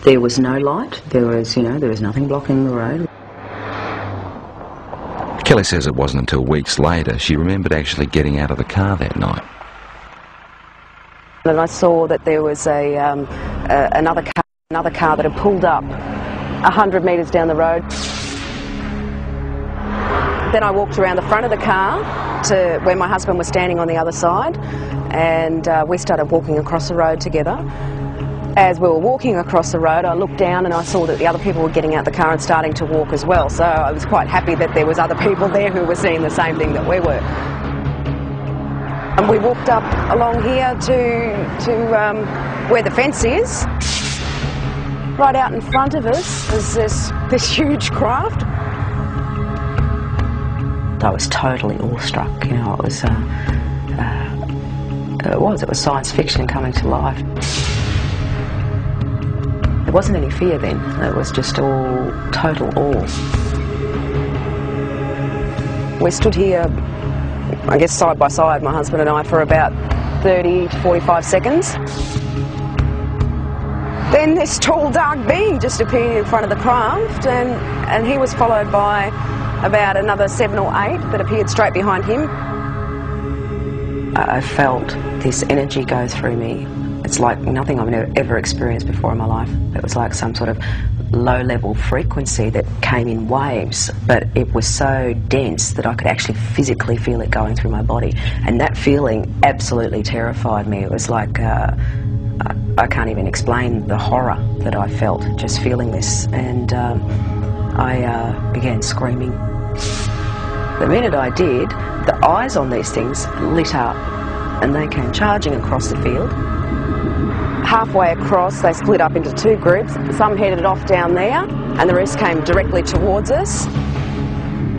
There was no light. There was, you know, there was nothing blocking the road.
Kelly says it wasn't until weeks later she remembered actually getting out of the car that night.
And I saw that there was another car that had pulled up 100 metres down the road. Then I walked around the front of the car to where my husband was standing on the other side, and we started walking across the road together. As we were walking across the road, I looked down and I saw that the other people were getting out the car and starting to walk as well, so I was quite happy that there was other people there who were seeing the same thing that we were. And we walked up along here to where the fence is. Right out in front of us is this huge craft. I was totally awestruck, you know, it was science fiction coming to life. There wasn't any fear then, it was just all total awe. We stood here, I guess side by side, my husband and I, for about 30 to 45 seconds. Then this tall dark being just appeared in front of the craft, and he was followed by about another 7 or 8 that appeared straight behind him. I felt this energy go through me. It's like nothing I've ever experienced before in my life. It was like some sort of low-level frequency that came in waves, but it was so dense that I could actually physically feel it going through my body. And that feeling absolutely terrified me. It was like, I can't even explain the horror that I felt just feeling this. And I began screaming. The minute I did, the eyes on these things lit up and they came charging across the field. Halfway across, they split up into 2 groups. Some headed off down there and the rest came directly towards us.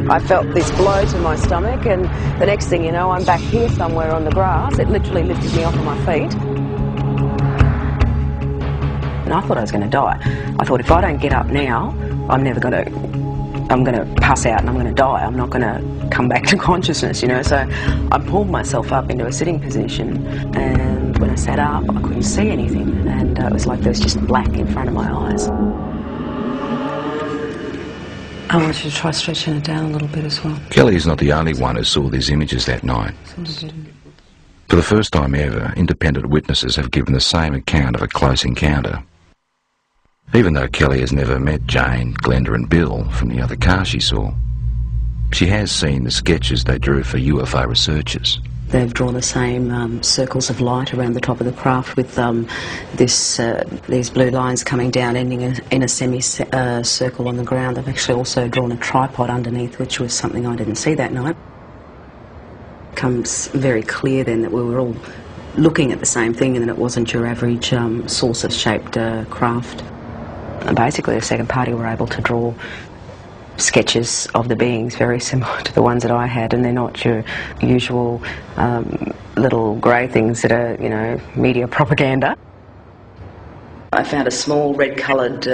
I felt this blow to my stomach, and the next thing you know, I'm back here somewhere on the grass. It literally lifted me off of my feet. And I thought I was going to die. I thought if I don't get up now, I'm going to pass out and I'm going to die. I'm not going to come back to consciousness, you know. So I pulled myself up into a sitting position, and when I sat up, I couldn't see anything, and it was like there was just black in front of my eyes. I want you to try stretching it down a little bit as well.
Kelly is not the only one who saw these images that night. For the first time ever, independent witnesses have given the same account of a close encounter. Even though Kelly has never met Jane, Glenda and Bill from the other car she saw, she has seen the sketches they drew for UFO Researchers.
They've drawn the same circles of light around the top of the craft with these blue lines coming down, ending in a semicircle on the ground. They've actually also drawn a tripod underneath, which was something I didn't see that night. It becomes very clear then that we were all looking at the same thing and that it wasn't your average saucer-shaped craft. And basically the second party were able to draw sketches of the beings very similar to the ones that I had, and they're not your usual little grey things that are, you know, media propaganda. I found a small red-coloured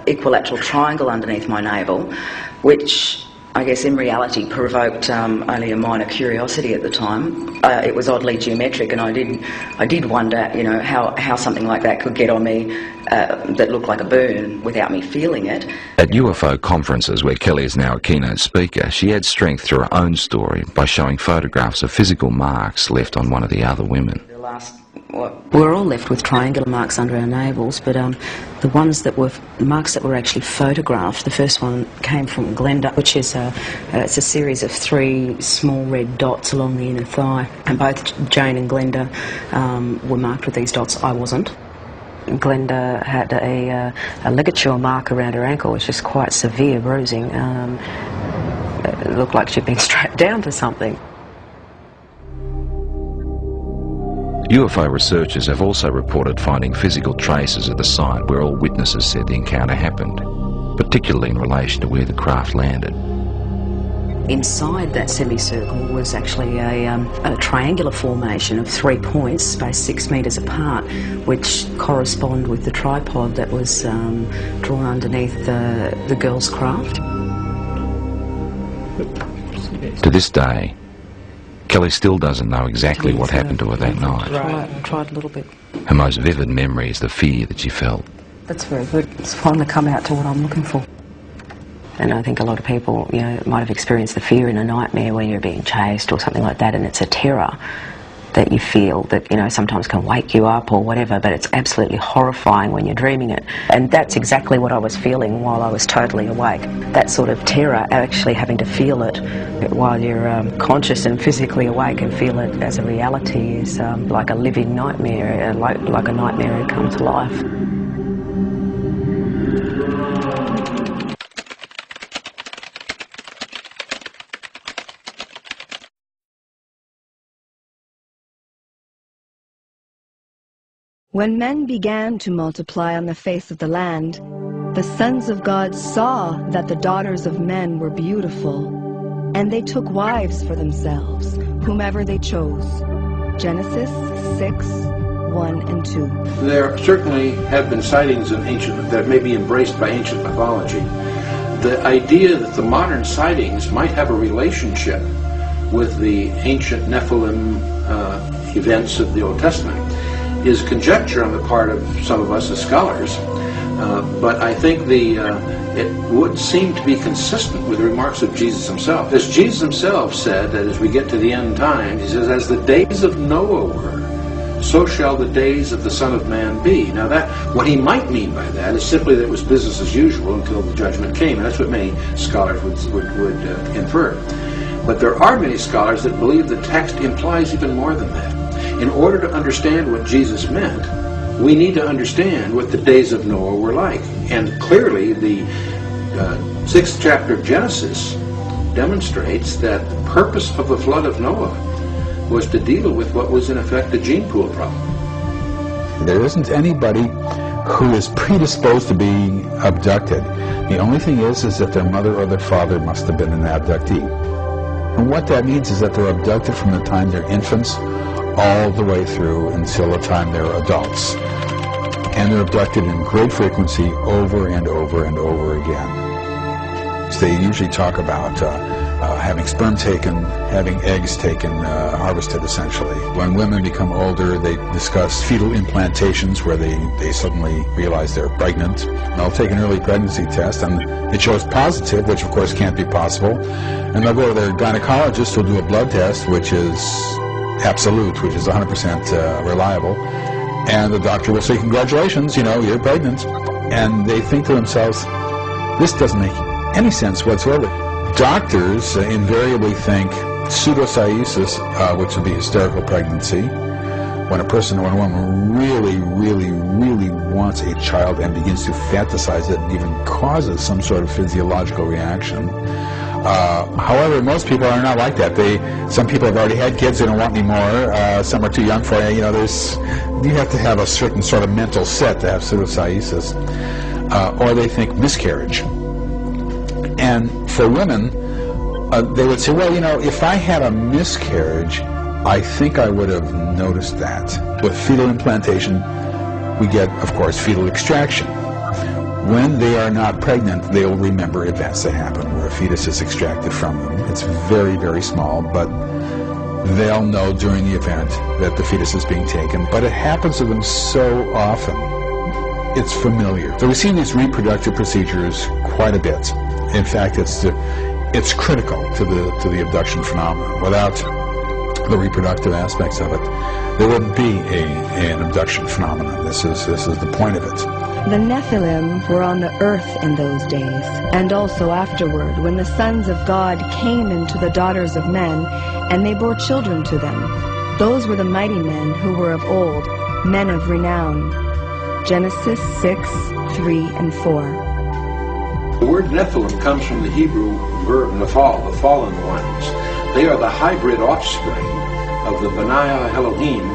equilateral triangle underneath my navel, which I guess in reality provoked only a minor curiosity at the time. It was oddly geometric, and I did wonder, you know, how something like that could get on me that looked like a burn without me feeling it.
At UFO conferences, where Kelly is now a keynote speaker, she adds strength to her own story by showing photographs of physical marks left on one of the other women.
We're all left with triangular marks under our navels, but the ones that were marks that were actually photographed, the first one came from Glenda, which is it's a series of 3 small red dots along the inner thigh, and both Jane and Glenda were marked with these dots. I wasn't. Glenda had a ligature mark around her ankle, which is quite severe bruising. It looked like she'd been strapped down to something.
UFO researchers have also reported finding physical traces of the site where all witnesses said the encounter happened, particularly in relation to where the craft landed.
Inside that semicircle was actually a triangular formation of 3 points spaced 6 metres apart, which correspond with the tripod that was drawn underneath the girl's craft.
To this day, Kelly still doesn't know exactly what happened to her that night.
Tried a little bit.
Her most vivid memory is the fear that she felt.
That's very good. It's finally come out to what I'm looking for. And I think a lot of people, you know, might have experienced the fear in a nightmare when you're being chased or something like that, and it's a terror that you feel that, you know, sometimes can wake you up or whatever, but it's absolutely horrifying when you're dreaming it. And that's exactly what I was feeling while I was totally awake. That sort of terror, actually having to feel it while you're conscious and physically awake and feel it as a reality, is like a living nightmare, like a nightmare come to life.
When men began to multiply on the face of the land, the sons of God saw that the daughters of men were beautiful, and they took wives for themselves, whomever they chose. Genesis 6, 1 and 2.
There certainly have been sightings in that may be embraced by ancient mythology. The idea that the modern sightings might have a relationship with the ancient Nephilim events of the Old Testament is conjecture on the part of some of us as scholars, but I think it would seem to be consistent with the remarks of Jesus himself. As Jesus himself said, that as we get to the end times, he says, as the days of Noah were, so shall the days of the Son of Man be. Now what he might mean by that is simply that it was business as usual until the judgment came, and that's what many scholars would infer. But there are many scholars that believe the text implies even more than that. In order to understand what Jesus meant, we need to understand what the days of Noah were like. And clearly, the 6th chapter of Genesis demonstrates that the purpose of the flood of Noah was to deal with what was in effect the gene pool problem.
There isn't anybody who is predisposed to being abducted. The only thing is that their mother or their father must have been an abductee. And what that means is that they're abducted from the time they're infants all the way through until the time they're adults. And they're abducted in great frequency over and over and over again. So they usually talk about having sperm taken, having eggs taken, harvested essentially. When women become older, they discuss fetal implantations where they suddenly realize they're pregnant. And they'll take an early pregnancy test and it shows positive, which of course can't be possible. And they'll go to their gynecologist who'll do a blood test, which is absolute, which is 100% reliable, and the doctor will say, congratulations, you know, you're pregnant. And they think to themselves, this doesn't make any sense whatsoever. Doctors invariably think pseudocyesis, which would be hysterical pregnancy, when a woman really, really, really wants a child and begins to fantasize it and even causes some sort of physiological reaction. However, most people are not like that. Some people have already had kids, they don't want any more. Some are too young for it. You know, you have to have a certain sort of mental set to have pseudocyesis. Or they think miscarriage. And for women, they would say, well, you know, if I had a miscarriage, I think I would have noticed that. With fetal implantation, we get, of course, fetal extraction. When they are not pregnant, they'll remember events that happen where a fetus is extracted from them. It's very, very small, but they'll know during the event that the fetus is being taken. But it happens to them so often, it's familiar. So we've seen these reproductive procedures quite a bit. In fact, it's critical to the abduction phenomenon. Without the reproductive aspects of it, there wouldn't be an abduction phenomenon. This is the point of it.
The Nephilim were on the earth in those days, and also afterward, when the sons of God came into the daughters of men, and they bore children to them. Those were the mighty men who were of old, men of renown. Genesis 6, 3 and 4.
The word Nephilim comes from the Hebrew verb nephal, the fallen ones. They are the hybrid offspring of the Benai Elohim,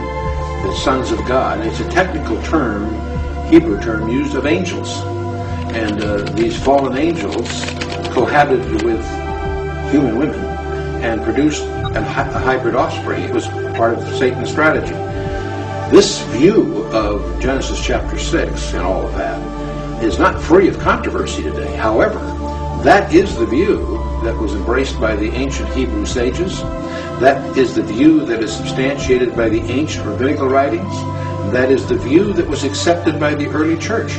the sons of God. It's a technical term, Hebrew term, used of angels. And these fallen angels cohabited with human women and produced a hybrid offspring. It was part of Satan's strategy. This view of Genesis chapter 6 and all of that is not free of controversy today. However, that is the view that was embraced by the ancient Hebrew sages. That is the view that is substantiated by the ancient rabbinical writings. That is the view that was accepted by the early church.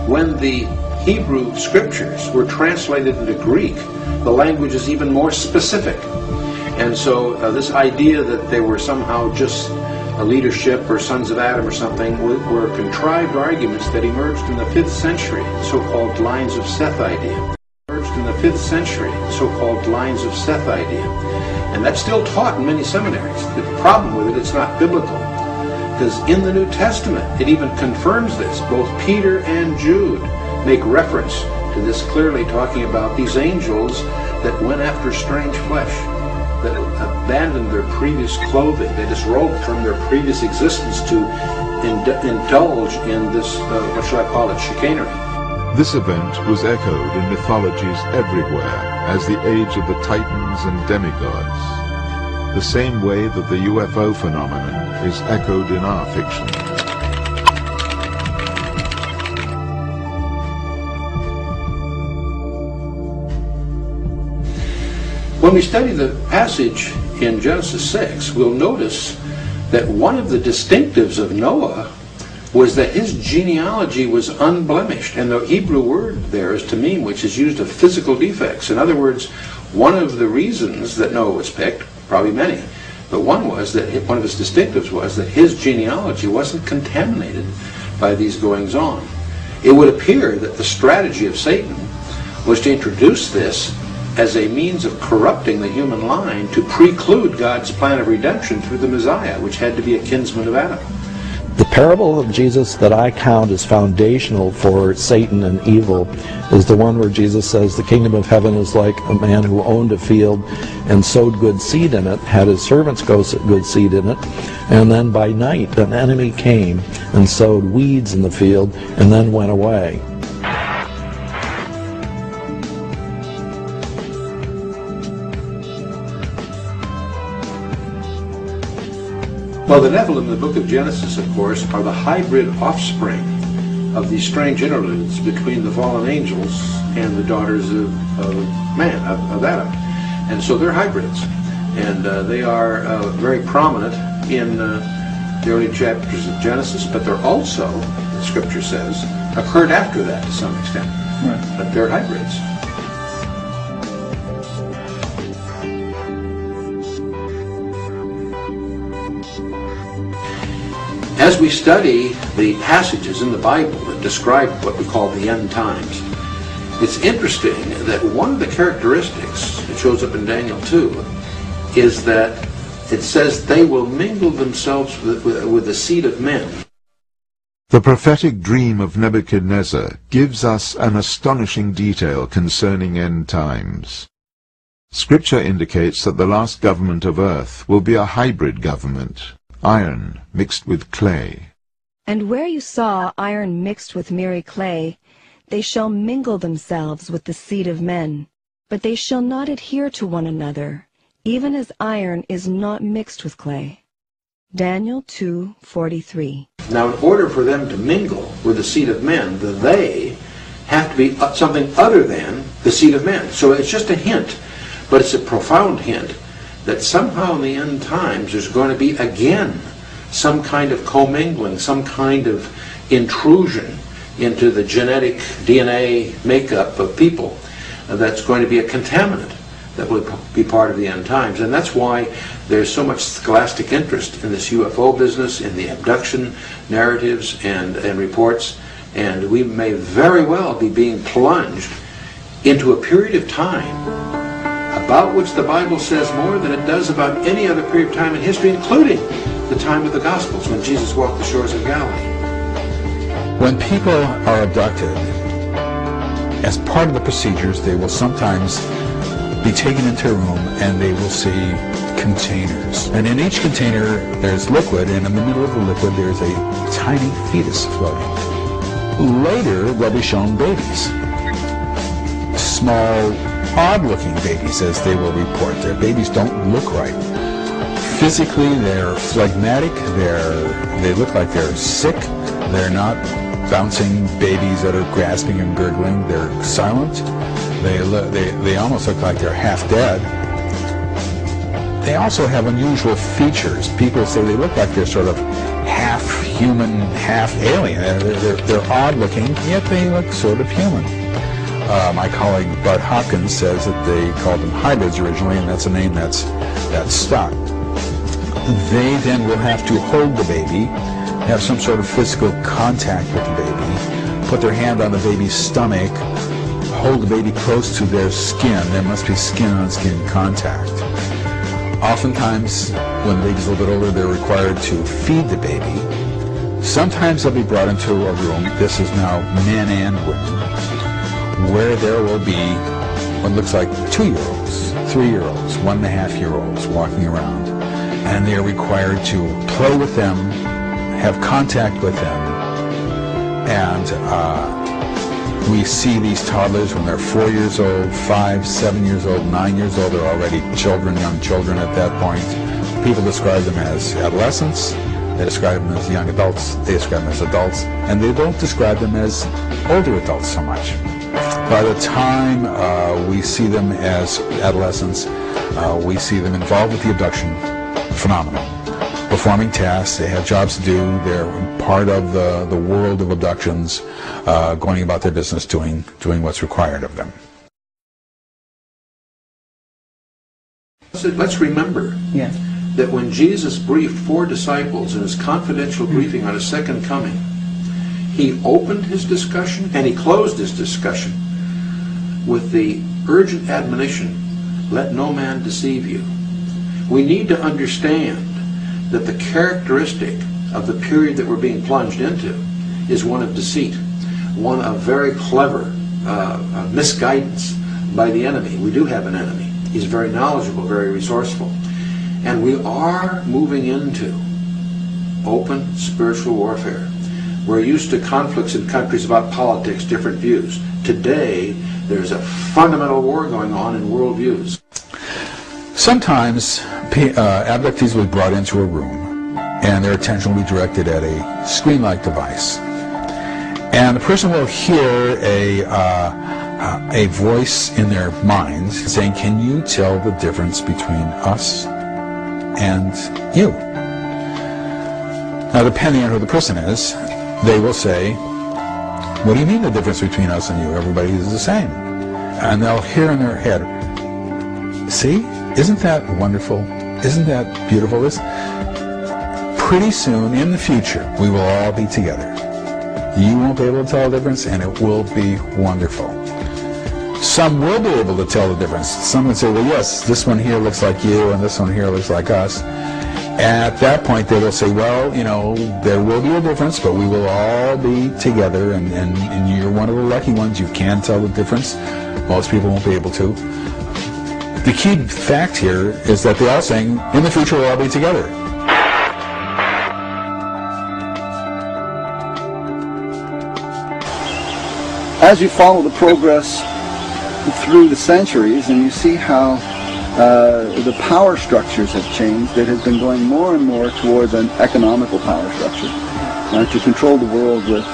When the Hebrew scriptures were translated into Greek, the language is even more specific. And so this idea that they were somehow just a leadership or sons of Adam or something were contrived arguments that emerged in the 5th century, so-called lines of Seth idea. Emerged in the 5th century, so-called lines of Seth idea. And that's still taught in many seminaries. The problem with it, it's not biblical. Because in the New Testament, it even confirms this. Both Peter and Jude make reference to this, clearly talking about these angels that went after strange flesh, that abandoned their previous clothing, they disrobed from their previous existence to indulge in this, what shall I call it, chicanery.
This event was echoed in mythologies everywhere as the age of the Titans and demigods, the same way that the UFO phenomenon is echoed in our fiction.
When we study the passage in Genesis 6, we'll notice that one of the distinctives of Noah was that his genealogy was unblemished. And the Hebrew word there is tamim, which is used of physical defects. In other words, one of the reasons that Noah was picked, probably many, but one was that one of his distinctives was that his genealogy wasn't contaminated by these goings-on. It would appear that the strategy of Satan was to introduce this as a means of corrupting the human line to preclude God's plan of redemption through the Messiah, which had to be a kinsman of Adam.
The parable of Jesus that I count as foundational for Satan and evil is the one where Jesus says the kingdom of heaven is like a man who owned a field and sowed good seed in it, had his servants go sow good seed in it, and then by night an enemy came and sowed weeds in the field and then went away.
Well, the Nephilim in the book of Genesis, of course, are the hybrid offspring of these strange interludes between the fallen angels and the daughters of man, of Adam. And so they're hybrids. And they are very prominent in the early chapters of Genesis, but they're also, the scripture says, occurred after that to some extent. Right. But they're hybrids. As we study the passages in the Bible that describe what we call the end times, it's interesting that one of the characteristics that shows up in Daniel 2 is that it says they will mingle themselves with the seed of men.
The prophetic dream of Nebuchadnezzar gives us an astonishing detail concerning end times. Scripture indicates that the last government of earth will be a hybrid government, iron mixed with clay.
And where you saw iron mixed with miry clay, they shall mingle themselves with the seed of men, but they shall not adhere to one another, even as iron is not mixed with clay. Daniel 2:43.
Now, in order for them to mingle with the seed of men, the they have to be something other than the seed of men. So it's just a hint, but it's a profound hint that somehow in the end times there's going to be again some kind of commingling, some kind of intrusion into the genetic DNA makeup of people that's going to be a contaminant that will be part of the end times. And that's why there's so much scholastic interest in this UFO business, in the abduction narratives and reports, and we may very well be being plunged into a period of time about which the Bible says more than it does about any other period of time in history, including the time of the Gospels, when Jesus walked the shores of Galilee.
When people are abducted, as part of the procedures, they will sometimes be taken into a room and they will see containers. And in each container there's liquid, and in the middle of the liquid there's a tiny fetus floating. Later they'll be shown babies. Small, odd-looking babies, as they will report. Their babies don't look right. Physically, they're phlegmatic, they look like they're sick, they're not bouncing babies that are grasping and gurgling, they're silent, they almost look like they're half dead. They also have unusual features. People say they look like they're sort of half human, half alien. They're odd looking, yet they look sort of human. My colleague Bart Hopkins says that they called them hybrids originally, and that's a name that's stuck. They then will have to hold the baby, have some sort of physical contact with the baby, put their hand on the baby's stomach, hold the baby close to their skin. There must be skin-on-skin contact. Oftentimes, when the baby's a little bit older, they're required to feed the baby. Sometimes they'll be brought into a room, this is now men and women, where there will be what looks like 2-year-olds, 3-year-olds, 1.5-year-olds walking around. And they're required to play with them, have contact with them, and we see these toddlers when they're 4 years old, 5, 7 years old, 9 years old. They're already children, young children at that point. People describe them as adolescents. They describe them as young adults. They describe them as adults. And they don't describe them as older adults so much. By the time we see them as adolescents, we see them involved with the abduction phenomenon. Performing tasks, they have jobs to do, they're part of the world of abductions, going about their business, doing what's required of them.
Let's remember that when Jesus briefed 4 disciples in his confidential briefing on his second coming, he opened his discussion and he closed his discussion with the urgent admonition, let no man deceive you. We need to understand that the characteristic of the period that we're being plunged into is one of deceit, one of very clever misguidance by the enemy. We do have an enemy. He's very knowledgeable, very resourceful. And we are moving into open spiritual warfare. We're used to conflicts in countries about politics, different views. Today, there's a fundamental war going on in worldviews.
Sometimes abductees will be brought into a room and their attention will be directed at a screen-like device. And the person will hear a voice in their minds saying, can you tell the difference between us and you? Now, depending on who the person is, they will say, what do you mean the difference between us and you? Everybody is the same. And they'll hear in their head, see? Isn't that wonderful? Isn't that beautiful? Pretty soon in the future, we will all be together. You won't be able to tell the difference, and it will be wonderful. Some will be able to tell the difference. Some would say, well, yes, this one here looks like you, and this one here looks like us. At that point, they will say, well, you know, there will be a difference, but we will all be together, and you're one of the lucky ones. You can tell the difference. Most people won't be able to. The key fact here is that they're all saying, in the future we'll all be together.
As you follow the progress through the centuries and you see how the power structures have changed, it has been going more and more towards an economical power structure to control the world with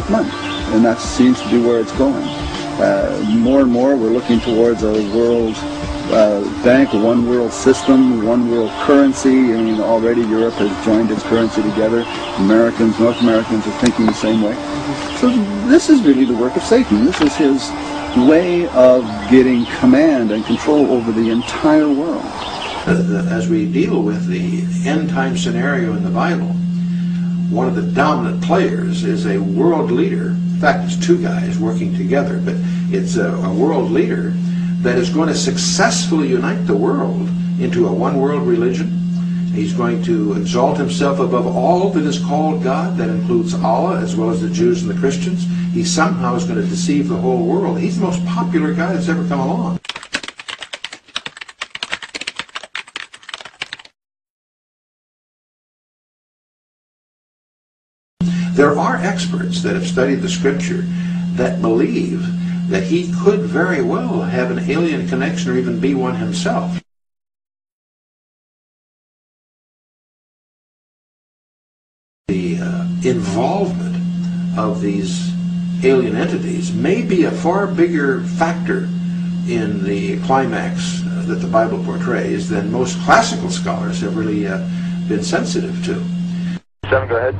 money. And that seems to be where it's going. More and more we're looking towards a world bank, a one world system, one world currency. I mean, already Europe has joined its currency together. Americans, North Americans are thinking the same way. So this is really the work of Satan. This is his way of getting command and control over the entire world.
As we deal with the end time scenario in the Bible, one of the dominant players is a world leader. In fact, it's 2 guys working together, but it's a world leader that is going to successfully unite the world into a one-world religion. He's going to exalt himself above all that is called God. That includes Allah as well as the Jews and the Christians. He somehow is going to deceive the whole world. He's the most popular guy that's ever come along. There are experts that have studied the scripture that believe that he could very well have an alien connection or even be one himself. The involvement of these alien entities may be a far bigger factor in the climax that the Bible portrays than most classical scholars have really been sensitive to.
7, go ahead.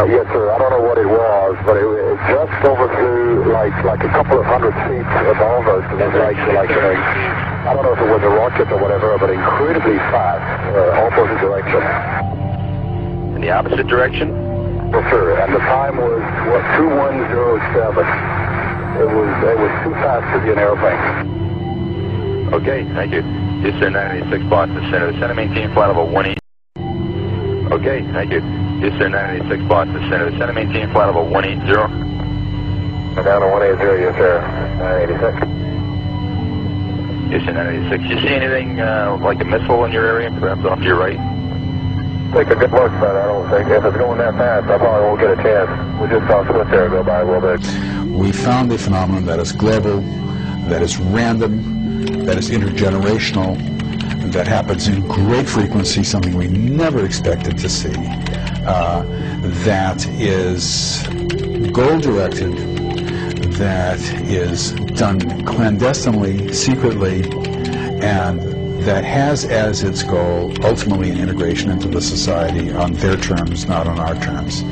Yes, sir. I don't know what it was, but it just overflew like a couple of 100 feet above us. And it was like I don't know if it was a rocket or whatever, but incredibly fast, opposite direction.
In the opposite direction?
Yes, sir. And the time was, what, 2107. It was too fast to be an airplane.
Okay, thank you. Houston 986 Boston Center. Center maintain flight level 18. Okay, thank you. Houston 986 Boston Center. Center maintain flight level 180.
Down to 180, yes, sir. 986.
Houston 986. You see anything like a missile in your area, perhaps off to your right?
Take a good look, but I don't think if it's going that fast, I probably won't get a chance. We just saw Swift there go by a little bit.
We found a phenomenon that is global, that is random, that is intergenerational, that happens in great frequency, something we never expected to see, that is goal-directed, that is done clandestinely, secretly, and that has as its goal ultimately an integration into the society on their terms, not on our terms.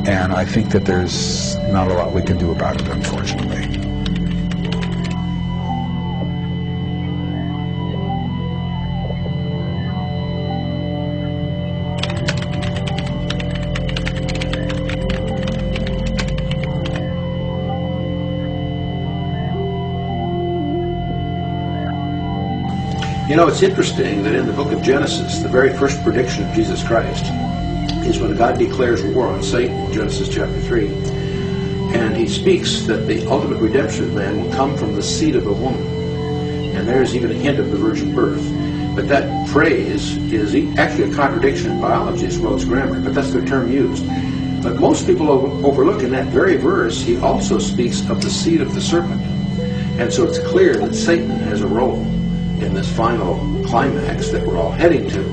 And I think that there's not a lot we can do about it, unfortunately.
You know, it's interesting that in the book of Genesis, the very first prediction of Jesus Christ is when God declares war on Satan, Genesis chapter 3, and he speaks that the ultimate redemption of man will come from the seed of a woman. And there's even a hint of the virgin birth. But that phrase is actually a contradiction in biology as well as grammar, but that's the term used. But most people overlook in that very verse, he also speaks of the seed of the serpent. And so it's clear that Satan has a role in this final climax that we're all heading to.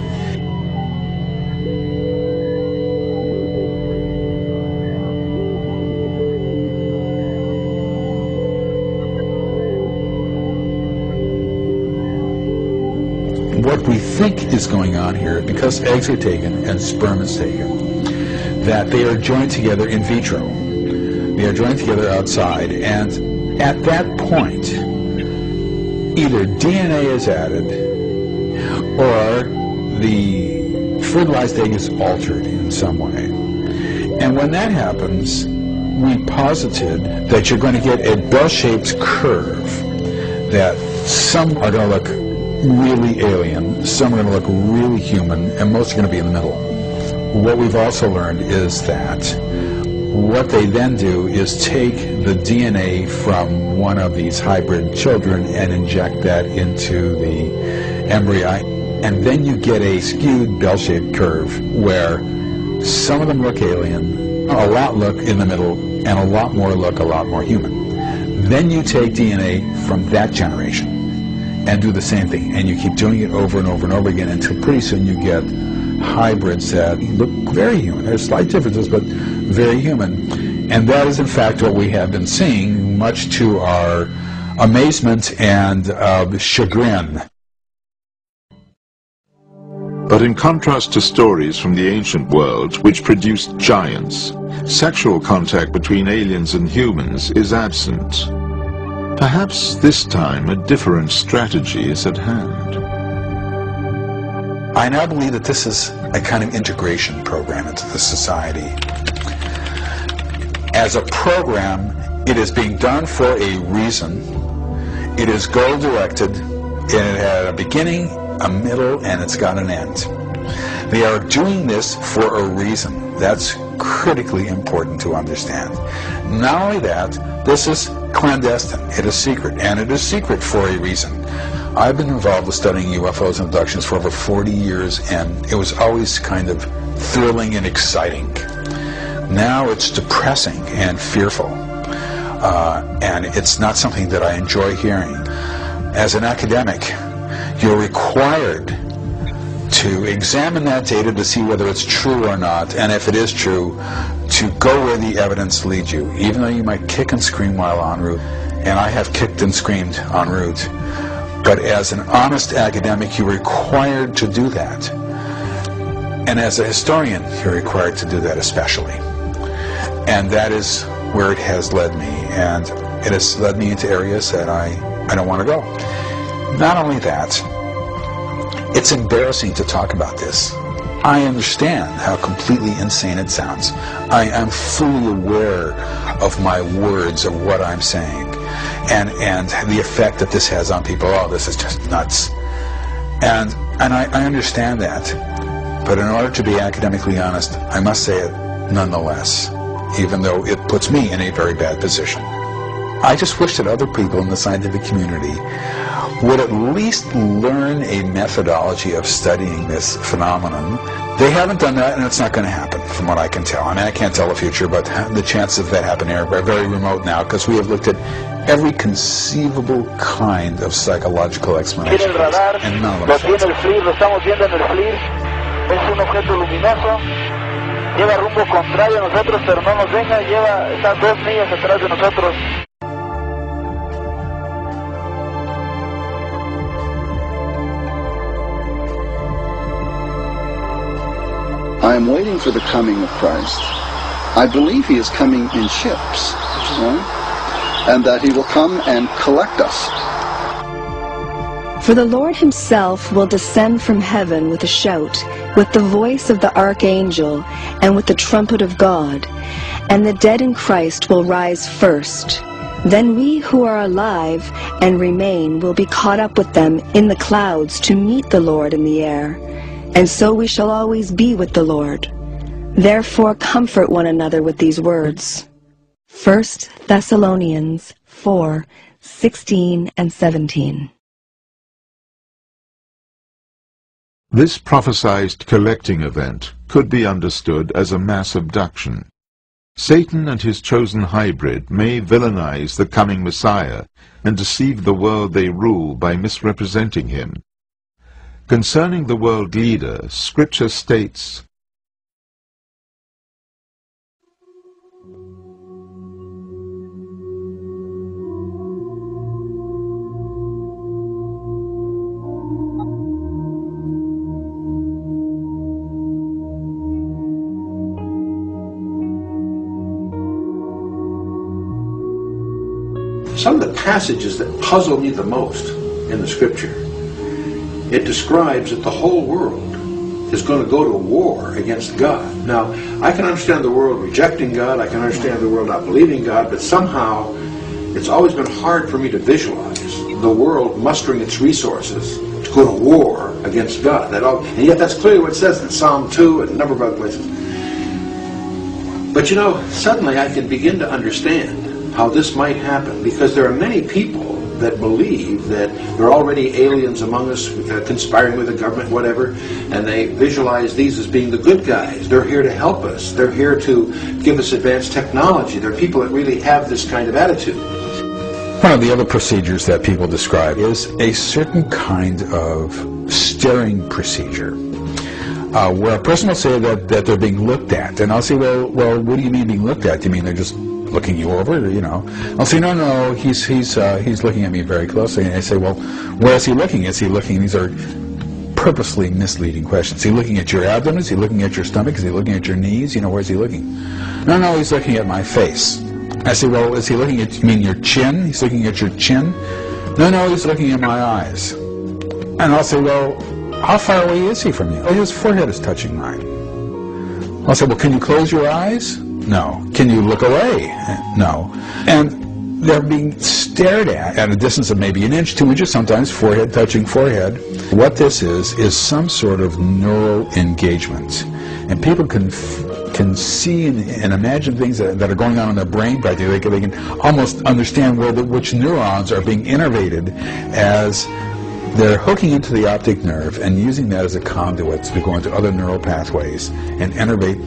What we think is going on here, because eggs are taken and sperm is taken, that they are joined together in vitro. They are joined together outside, and at that point, either DNA is added or the fertilized egg is altered in some way. And when that happens, we posited that you're going to get a bell-shaped curve, that some are going to look really alien, some are going to look really human, and most are going to be in the middle. What we've also learned is that what they then do is take the DNA from one of these hybrid children and inject that into the embryo, and then you get a skewed bell-shaped curve where some of them look alien, a lot look in the middle, and a lot more look a lot more human. Then you take DNA from that generation and do the same thing, and you keep doing it over and over and over again until pretty soon you get hybrids that look very human. There's slight differences, but very human. And that is in fact what we have been seeing, much to our amazement and chagrin.
But in contrast to stories from the ancient world, which produced giants, sexual contact between aliens and humans is absent. Perhaps this time a different strategy is at hand.
I now believe that this is a kind of integration program into the society. As a program, it is being done for a reason. It is goal-directed. It had a beginning, a middle, and it's got an end. They are doing this for a reason. That's critically important to understand. Not only that, this is clandestine. It is secret, and it is secret for a reason. I've been involved with studying UFOs and abductions for over 40 years, and it was always kind of thrilling and exciting. Now it's depressing and fearful, and it's not something that I enjoy hearing. As an academic, you're required to examine that data to see whether it's true or not, and if it is true, to go where the evidence leads you, even though you might kick and scream while en route, and I have kicked and screamed en route. But as an honest academic, you're required to do that. And as a historian, you're required to do that especially. And that is where it has led me. And it has led me into areas that I don't want to go. Not only that, it's embarrassing to talk about this. I understand how completely insane it sounds. I am fully aware of my words, of what I'm saying, and the effect that this has on people. Oh, this is just nuts. And I understand that. But in order to be academically honest, I must say it nonetheless, even though it puts me in a very bad position. I just wish that other people in the scientific community would at least learn a methodology of studying this phenomenon. They haven't done that, and it's not going to happen, from what I can tell. I mean, I can't tell the future, but the chances of that happening are very remote now, because we have looked at every conceivable kind of psychological explanation, and none of them.
Lo estamos viendo en el FLIR. Es un objeto luminoso. Lleva rumbo contrario a nosotros, pero no nos deja. Está 2 millas atrás de nosotros.
I am waiting for the coming of Christ. I believe he is coming in ships, right? And that he will come and collect us.
For the Lord himself will descend from heaven with a shout, with the voice of the archangel, and with the trumpet of God. And the dead in Christ will rise first. Then we who are alive and remain will be caught up with them in the clouds to meet the Lord in the air. And so we shall always be with the Lord. Therefore comfort one another with these words. 1 Thessalonians 4:16 and 17.
This prophesied collecting event could be understood as a mass abduction. Satan and his chosen hybrid may villainize the coming Messiah and deceive the world they rule by misrepresenting him. Concerning the world leader, Scripture states,
some of the passages that puzzle me the most in the Scripture, it describes that the whole world is going to go to war against God. Now, I can understand the world rejecting God, I can understand the world not believing God, but somehow it's always been hard for me to visualize the world mustering its resources to go to war against God. And yet that's clearly what it says in Psalm 2 and a number of other places. But you know, suddenly I can begin to understand how this might happen, because there are many people that believe that there are already aliens among us conspiring with the government, whatever, and they visualize these as being the good guys. They're here to help us. They're here to give us advanced technology. There are people that really have this kind of attitude.
One of the other procedures that people describe is a certain kind of staring procedure, where a person will say that they're being looked at, and I'll say, well, what do you mean being looked at? Do you mean they're just looking you over, you know? I'll say, no, he's looking at me very closely. And I say, well, where is he looking? Is he looking? These are purposely misleading questions. Is he looking at your abdomen? Is he looking at your stomach? Is he looking at your knees? You know, where's he looking? No, he's looking at my face. I say, well, is he looking at, you mean your chin? He's looking at your chin? No, he's looking at my eyes. And I'll say, well, how far away is he from you? Oh, his forehead is touching mine. I'll say, well, can you close your eyes? No. Can you look away? No. And they're being stared at a distance of maybe an inch, 2 inches, sometimes forehead touching forehead. What this is some sort of neural engagement. And people can see and imagine things that are going on in their brain practically. They can almost understand which neurons are being innervated as they're hooking into the optic nerve and using that as a conduit to go into other neural pathways and innervate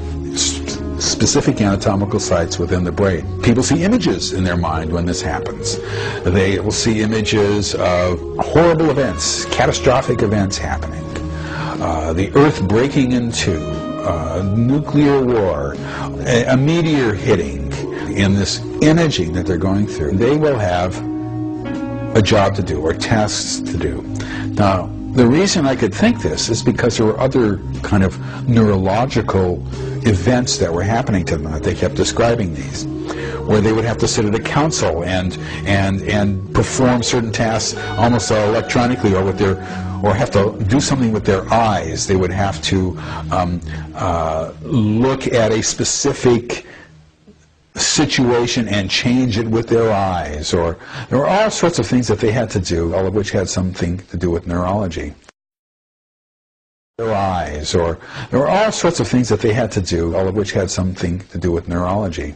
specific anatomical sites within the brain. People see images in their mind when this happens. They will see images of horrible events, catastrophic events happening, the earth breaking in two, nuclear war, a meteor hitting. In this imaging that they're going through, they will have a job to do or tasks to do. Now, the reason I could think this is because there were other kind of neurological events that were happening to them that they kept describing these, where they would have to sit at a council and perform certain tasks almost electronically, or with their, or have to do something with their eyes. They would have to look at a specific situation and change it with their eyes, or there were all sorts of things that they had to do, all of which had something to do with neurology. Their eyes, or there were all sorts of things that they had to do, all of which had something to do with neurology.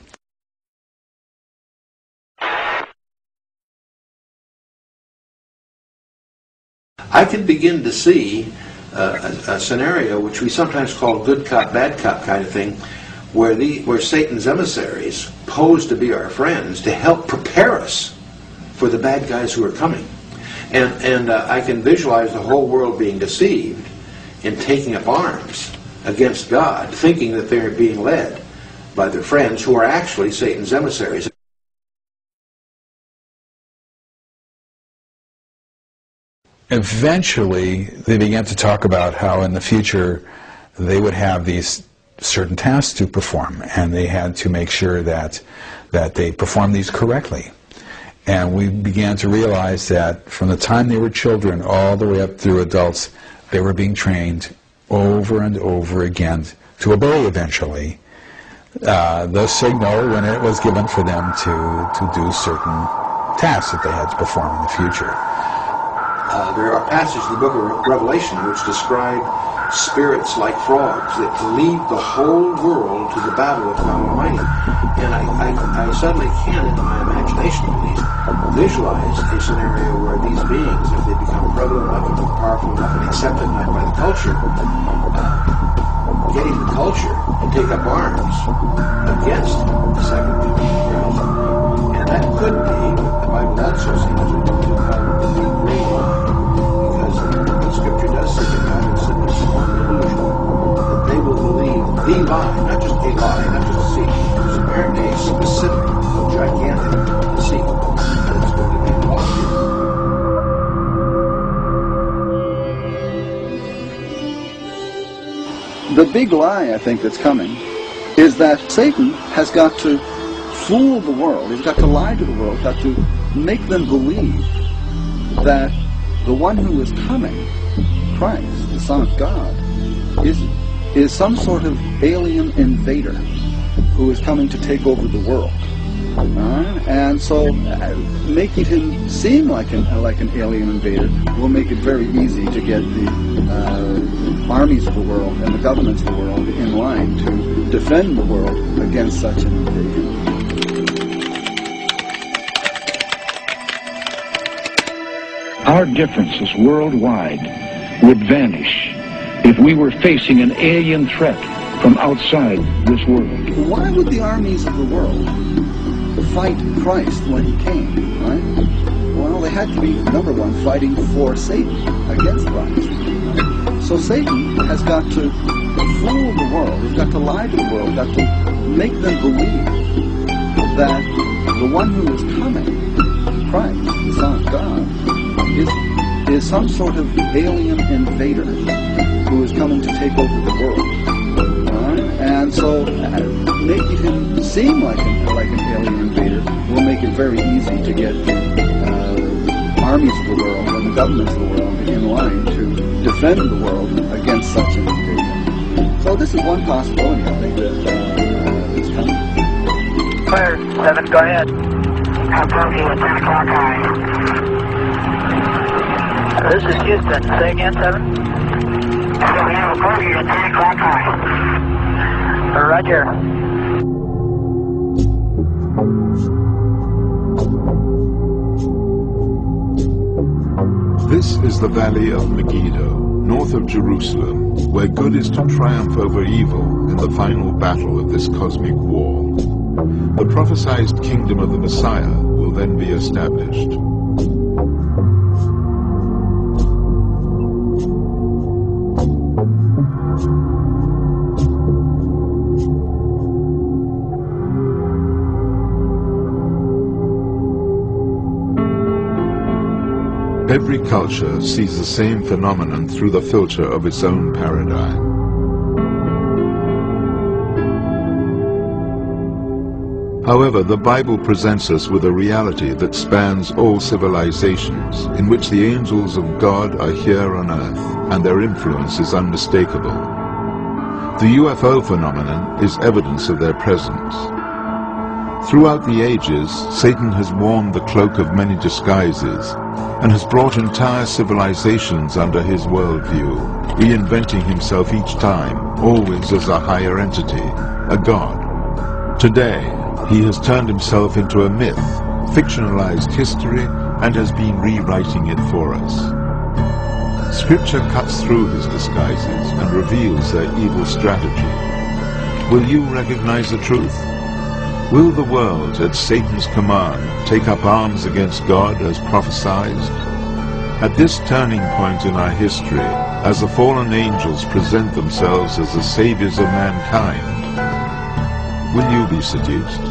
I can begin to see a scenario which we sometimes call good cop, bad cop kind of thing, where Satan's emissaries pose to be our friends to help prepare us for the bad guys who are coming. And I can visualize the whole world being deceived in taking up arms against God, thinking that they're being led by their friends who are actually Satan's emissaries.
Eventually, they began to talk about how in the future they would have these certain tasks to perform, and they had to make sure that they performed these correctly. And we began to realize that from the time they were children all the way up through adults, they were being trained over and over again to obey eventually the signal when it was given for them to do certain tasks that they had to perform in the future.
There are passages in the book of Revelation which describe spirits like frogs that lead the whole world to the battle of God Almighty. And I suddenly can, in my imagination at least, visualize a scenario where these beings, if they become prevalent enough and powerful enough and accepted enough by the culture, getting the culture to take up arms against the second coming. And that could be what the Bible also seems to call the green line. The Scripture does say that God has sent us on an illusion, that they will believe the lie, not just a lie, not just a deceit. There's apparently a specific, gigantic deceit that's going to be involved here.
The big lie, I think, that's coming is that Satan has got to fool the world. He's got to lie to the world, got to make them believe that the one who is coming, Christ, the Son of God, is some sort of alien invader who is coming to take over the world. And so making him seem like an alien invader will make it very easy to get the armies of the world and the governments of the world in line to defend the world against such an invasion.
Our differences worldwide would vanish if we were facing an alien threat from outside this world.
Why would the armies of the world fight Christ when he came, right? Well, they had to be, number one, fighting for Satan against Christ. Right? So Satan has got to fool the world, he's got to lie to the world, got to make them believe that the one who is coming, Christ, the Son of God, is some sort of alien invader who is coming to take over the world. And so making him seem like an alien invader will make it very easy to get the armies of the world and the governments of the world in line to defend the world against such an invasion. So this is one possibility, I think, that is coming.
Clear. 7, go ahead. Approaching at 10 o'clock high. This is Houston. Say again, 7. We have a bogey at 10 o'clock high. Roger.
This is the valley of Megiddo, north of Jerusalem, where good is to triumph over evil in the final battle of this cosmic war. The prophesied kingdom of the Messiah will then be established. Every culture sees the same phenomenon through the filter of its own paradigm. However, the Bible presents us with a reality that spans all civilizations, in which the angels of God are here on earth, and their influence is unmistakable. The UFO phenomenon is evidence of their presence. Throughout the ages, Satan has worn the cloak of many disguises, and has brought entire civilizations under his worldview, reinventing himself each time, always as a higher entity, a god. Today, he has turned himself into a myth, fictionalized history, and has been rewriting it for us. Scripture cuts through his disguises and reveals their evil strategy. Will you recognize the truth? Will the world, at Satan's command, take up arms against God as prophesied? At this turning point in our history, as the fallen angels present themselves as the saviors of mankind, will you be seduced?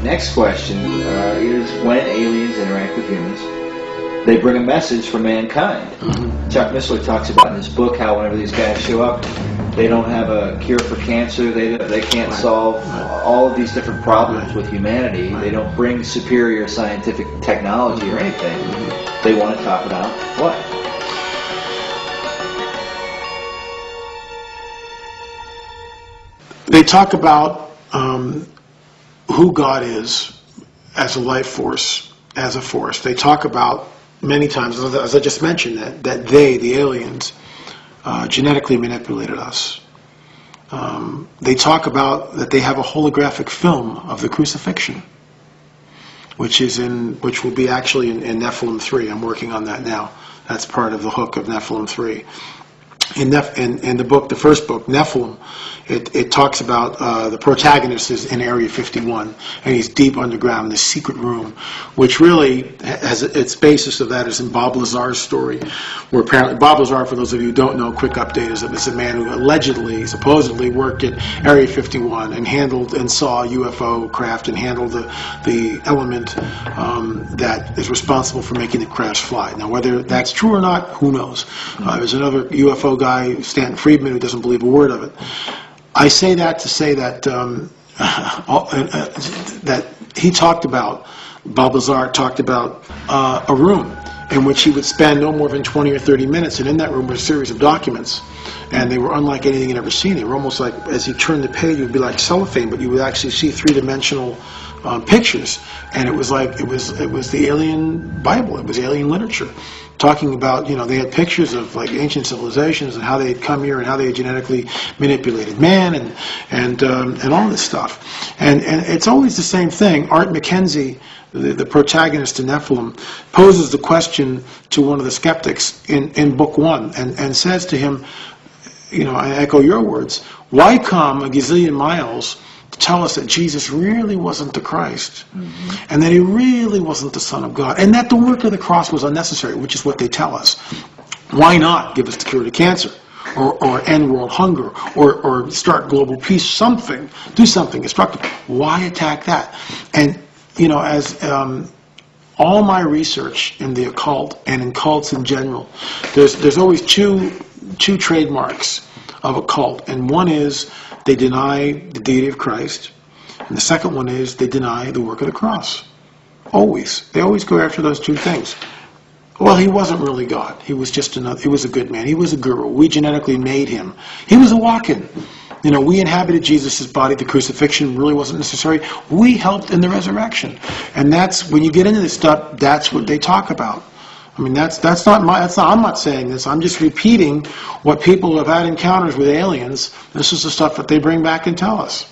Next question is, when aliens interact with humans, they bring a message for mankind. Chuck Missler talks about in his book how whenever these guys show up, they don't have a cure for cancer, they can't solve all of these different problems with humanity, they don't bring superior scientific technology or anything. They want to talk about what?
They talk about who God is as a life force, as a force. They talk about many times, as I just mentioned, that they, the aliens, genetically manipulated us. They talk about that they have a holographic film of the crucifixion, which will be actually in Nephilim 3. I'm working on that now. That's part of the hook of Nephilim 3. In the book, the first book, Nephilim, it talks about the protagonist is in Area 51, and he's deep underground in this secret room, which really has its basis of that is in Bob Lazar's story, where apparently Bob Lazar, for those of you who don't know, quick update is that it's a man who allegedly, supposedly worked at Area 51 and handled and saw UFO craft and handled the element that is responsible for making the crash fly. Now, whether that's true or not, who knows? There's another UFO guy, Stanton Friedman, who doesn't believe a word of it. I say that to say that that he talked about, Bob Lazar talked about a room in which he would spend no more than 20 or 30 minutes, and in that room were a series of documents, and they were unlike anything he'd ever seen. They were almost like, as he turned the page, it would be like cellophane, but you would actually see three-dimensional pictures, and it was like it was the alien Bible. It was alien literature, talking about, they had pictures of like ancient civilizations and how they had come here and how they had genetically manipulated man and all this stuff. And it's always the same thing. Art McKenzie, the protagonist in Nephilim, poses the question to one of the skeptics in book 1 and says to him, I echo your words, why come a gazillion miles to tell us that Jesus really wasn't the Christ, and that he really wasn't the Son of God, and that the work of the cross was unnecessary, which is what they tell us. Why not give us the cure to cancer, or end world hunger, or start global peace, something, do something destructive? Why attack that? And, as all my research in the occult and in cults in general, there's always two trademarks of a cult, and one is they deny the deity of Christ, and the second one is they deny the work of the cross. Always. They always go after those two things. Well, he wasn't really God. He was just he was a good man. He was a guru. We genetically made him. He was a walk-in. We inhabited Jesus' body. The crucifixion really wasn't necessary. We helped in the resurrection. And that's, when you get into this stuff, that's what they talk about. I mean, I'm not saying this. I'm just repeating what people who have had encounters with aliens. This is the stuff that they bring back and tell us.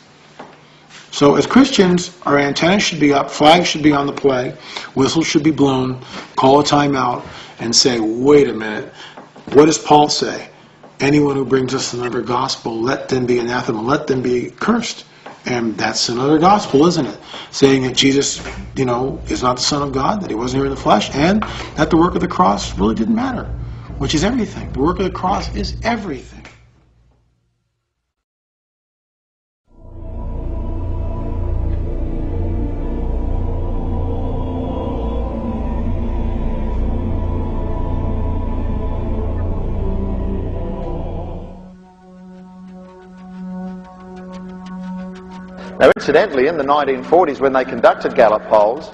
So as Christians, our antennas should be up, flags should be on the play, whistles should be blown, call a timeout, and say, wait a minute, what does Paul say? Anyone who brings us another gospel, let them be anathema, let them be cursed. And that's another gospel, isn't it? Saying that Jesus, is not the Son of God, that he wasn't here in the flesh, and that the work of the cross really didn't matter, which is everything. The work of the cross is everything.
Now, incidentally, in the 1940s, when they conducted Gallup polls,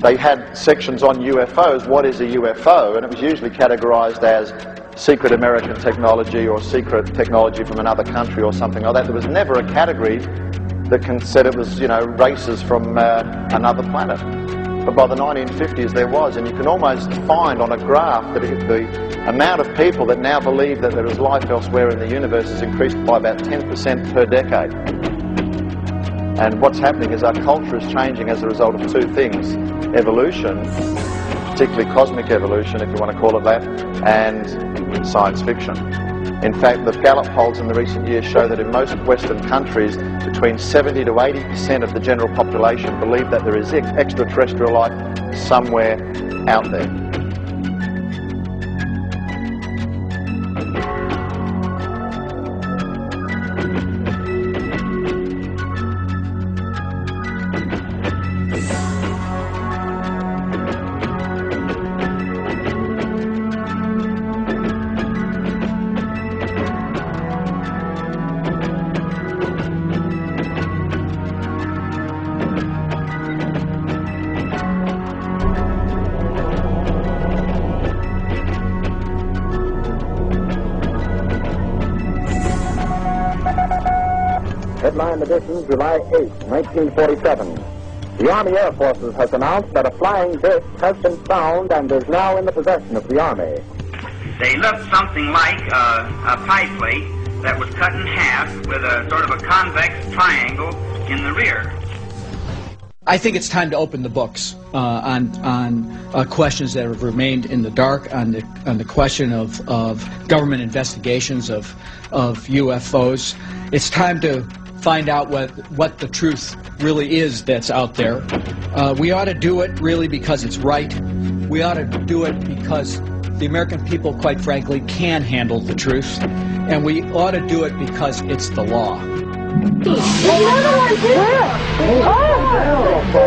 they had sections on UFOs, what is a UFO, and it was usually categorized as secret American technology or secret technology from another country or something like that. There was never a category that said it was, races from another planet. But by the 1950s there was, and you can almost find on a graph that the amount of people that now believe that there is life elsewhere in the universe has increased by about 10% per decade. And what's happening is our culture is changing as a result of two things: evolution, particularly cosmic evolution, if you want to call it that, and science fiction. In fact, the Gallup polls in the recent years show that in most Western countries, between 70 to 80% of the general population believe that there is extraterrestrial life somewhere out there.
Headline edition, July 8, 1947. The Army Air Forces has announced that a flying disc has been found and is now in the possession of the Army.
They looked something like a pie plate that was cut in half with a sort of a convex triangle in the rear.
I think it's time to open the books on questions that have remained in the dark, on the question of government investigations of UFOs. It's time to find out what the truth really is that's out there. We ought to do it really because it's right. We ought to do it because the American people, quite frankly, can handle the truth. And we ought to do it because it's the law.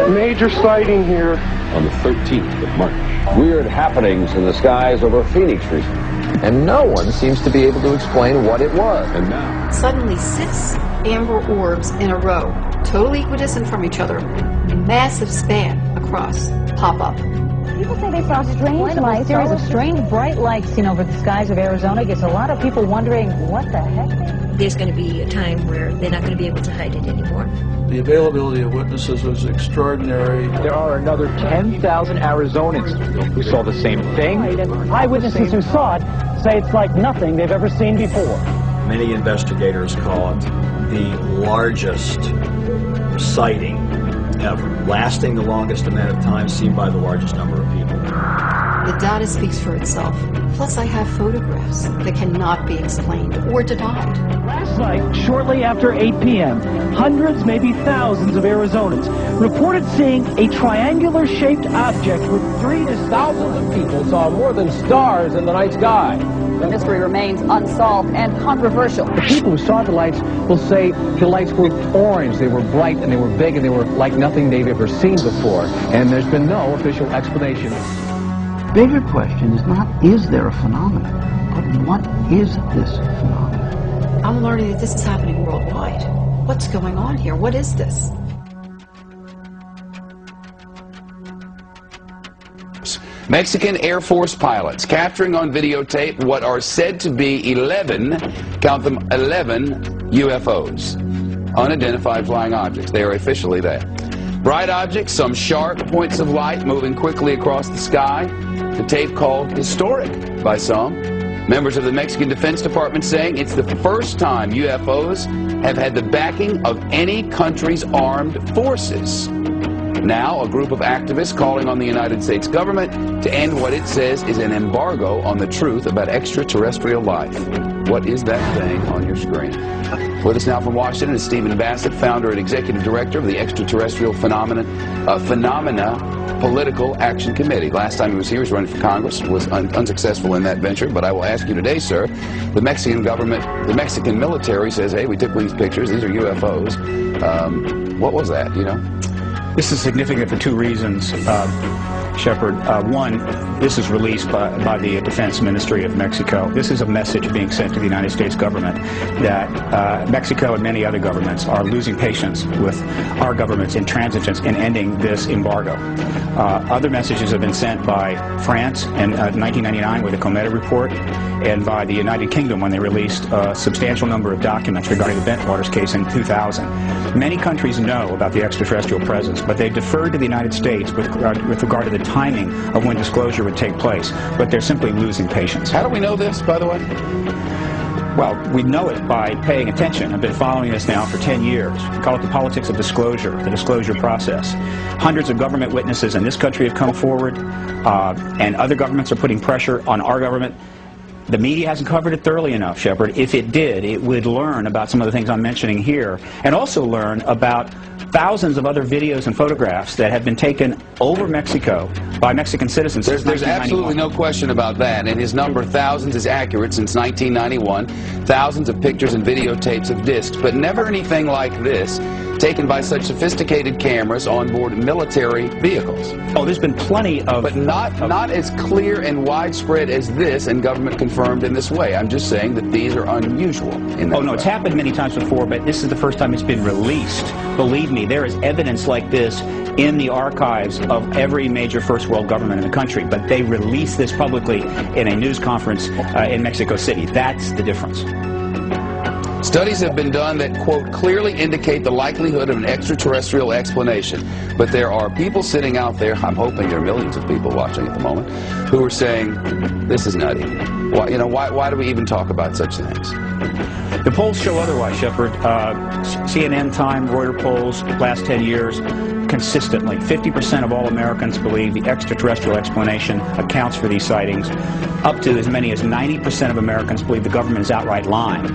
Major sighting here on the 13th of March. Weird happenings in the skies over Phoenix recently, and no one seems to be able to explain what it was. And now,
suddenly 6 amber orbs in a row, totally equidistant from each other, massive span across, pop up.
People say they saw strange lights, a series of strange bright lights seen over the skies of Arizona. Gets a lot of people wondering what the heck.
There's going to be a time where they're not going to be able to hide it anymore.
The availability of witnesses was extraordinary.
There are another 10,000 Arizonans who saw the same thing.
Eyewitnesses who saw it say it's like nothing they've ever seen before.
Many investigators call it the largest sighting ever, lasting the longest amount of time, seen by the largest number of people.
The data speaks for itself. Plus, I have photographs that cannot be explained or denied.
Last night, shortly after 8 p.m., hundreds, maybe thousands of Arizonans reported seeing a triangular-shaped object with
thousands of people saw more than stars in the night sky.
The mystery remains unsolved and controversial.
The people who saw the lights will say the lights were orange, they were bright, and they were big, and they were like nothing they've ever seen before. And there's been no official explanation.
Bigger question is not, is there a phenomenon, but what is this phenomenon?
I'm learning that this is happening worldwide. What's going on here? What is this?
Mexican Air Force pilots capturing on videotape what are said to be 11, count them, 11 UFOs, unidentified flying objects. They are officially that. Bright objects, some sharp points of light moving quickly across the sky. The tape called historic by some. Members of the Mexican Defense Department saying it's the first time UFOs have had the backing of any country's armed forces. Now, a group of activists calling on the United States government to end what it says is an embargo on the truth about extraterrestrial life. What is that thing on your screen? With us now from Washington is Stephen Bassett, founder and executive director of the Extraterrestrial Phenomena Political Action Committee. Last time he was here, he was running for Congress, was unsuccessful in that venture. But I will ask you today, sir, the Mexican government, the Mexican military says, hey, we took these pictures, these are UFOs. What was that, you know?
This is significant for two reasons, Shepard. One, this is released by the Defense Ministry of Mexico. This is a message being sent to the United States government that Mexico and many other governments are losing patience with our government's intransigence in ending this embargo. Other messages have been sent by France in 1999 with the Cometa report, and by the United Kingdom when they released a substantial number of documents regarding the Bentwaters case in 2000. Many countries know about the extraterrestrial presence, but they deferred to the United States with regard to the timing of when disclosure would take place, but they're simply losing patience.
How do we know this, by the way?
Well, we know it by paying attention. I've been following this now for 10 years. We call it the politics of disclosure, the disclosure process. Hundreds of government witnesses in this country have come forward, and other governments are putting pressure on our government. The media hasn't covered it thoroughly enough, Shepard. If it did, it would learn about some of the things I'm mentioning here, and also learn about thousands of other videos and photographs that have been taken over Mexico by Mexican citizens.
There's absolutely no question about that, and his number, thousands, is accurate since 1991. Thousands of pictures and videotapes of discs, but never anything like this, taken by such sophisticated cameras on board military vehicles.
Oh, there's been plenty of...
But not as clear and widespread as this, and government confirmed in this way. I'm just saying that these are unusual in that
Oh, no,
way.
it's happened many times before, but this is the first time it's been released. Believe me, there is evidence like this in the archives of every major first world government in the country, but they release this publicly in a news conference in Mexico City. That's the difference.
Studies have been done that, quote, clearly indicate the likelihood of an extraterrestrial explanation. But there are people sitting out there, I'm hoping there are millions of people watching at the moment, who are saying, this is nutty. Why, you know, why do we even talk about such things?
The polls show otherwise, Shepard. CNN, Time, Reuters polls, last 10 years, consistently, 50% of all Americans believe the extraterrestrial explanation accounts for these sightings. Up to as many as 90% of Americans believe the government is outright lying.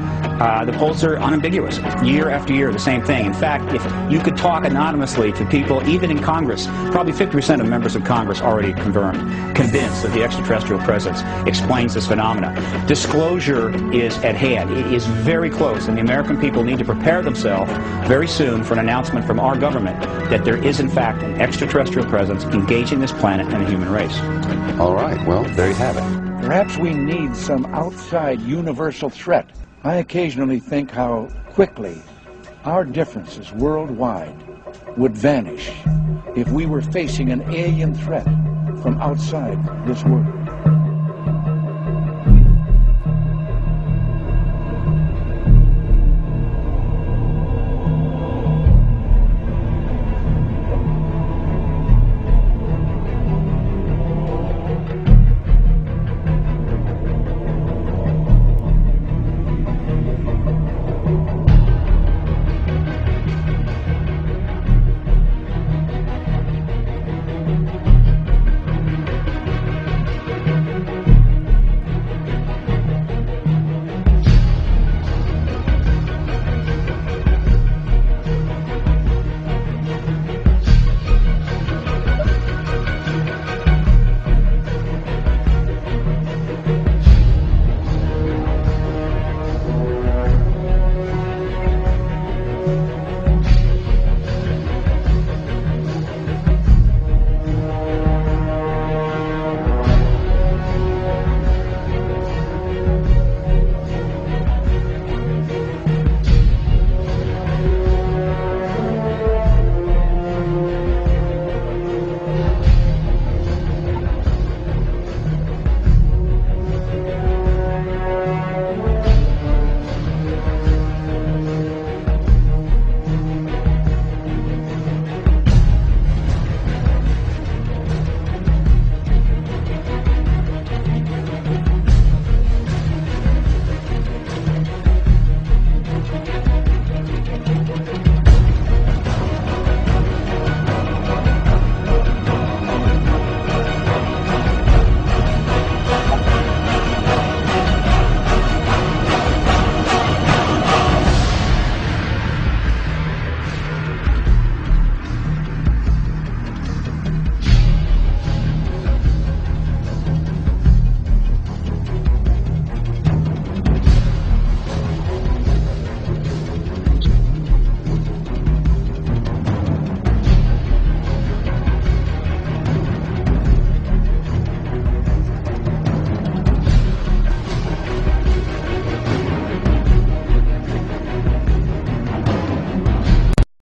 The polls are unambiguous. Year after year, the same thing. In fact, if you could talk anonymously to people, even in Congress, probably 50% of members of Congress already convinced that the extraterrestrial presence explains this phenomena. Disclosure is at hand. It is very close, and the American people need to prepare themselves very soon for an announcement from our government that there is, in fact, an extraterrestrial presence engaging this planet and the human race.
All right, well, there you have it.
Perhaps we need some outside universal threat. I occasionally think how quickly our differences worldwide would vanish if we were facing an alien threat from outside this world.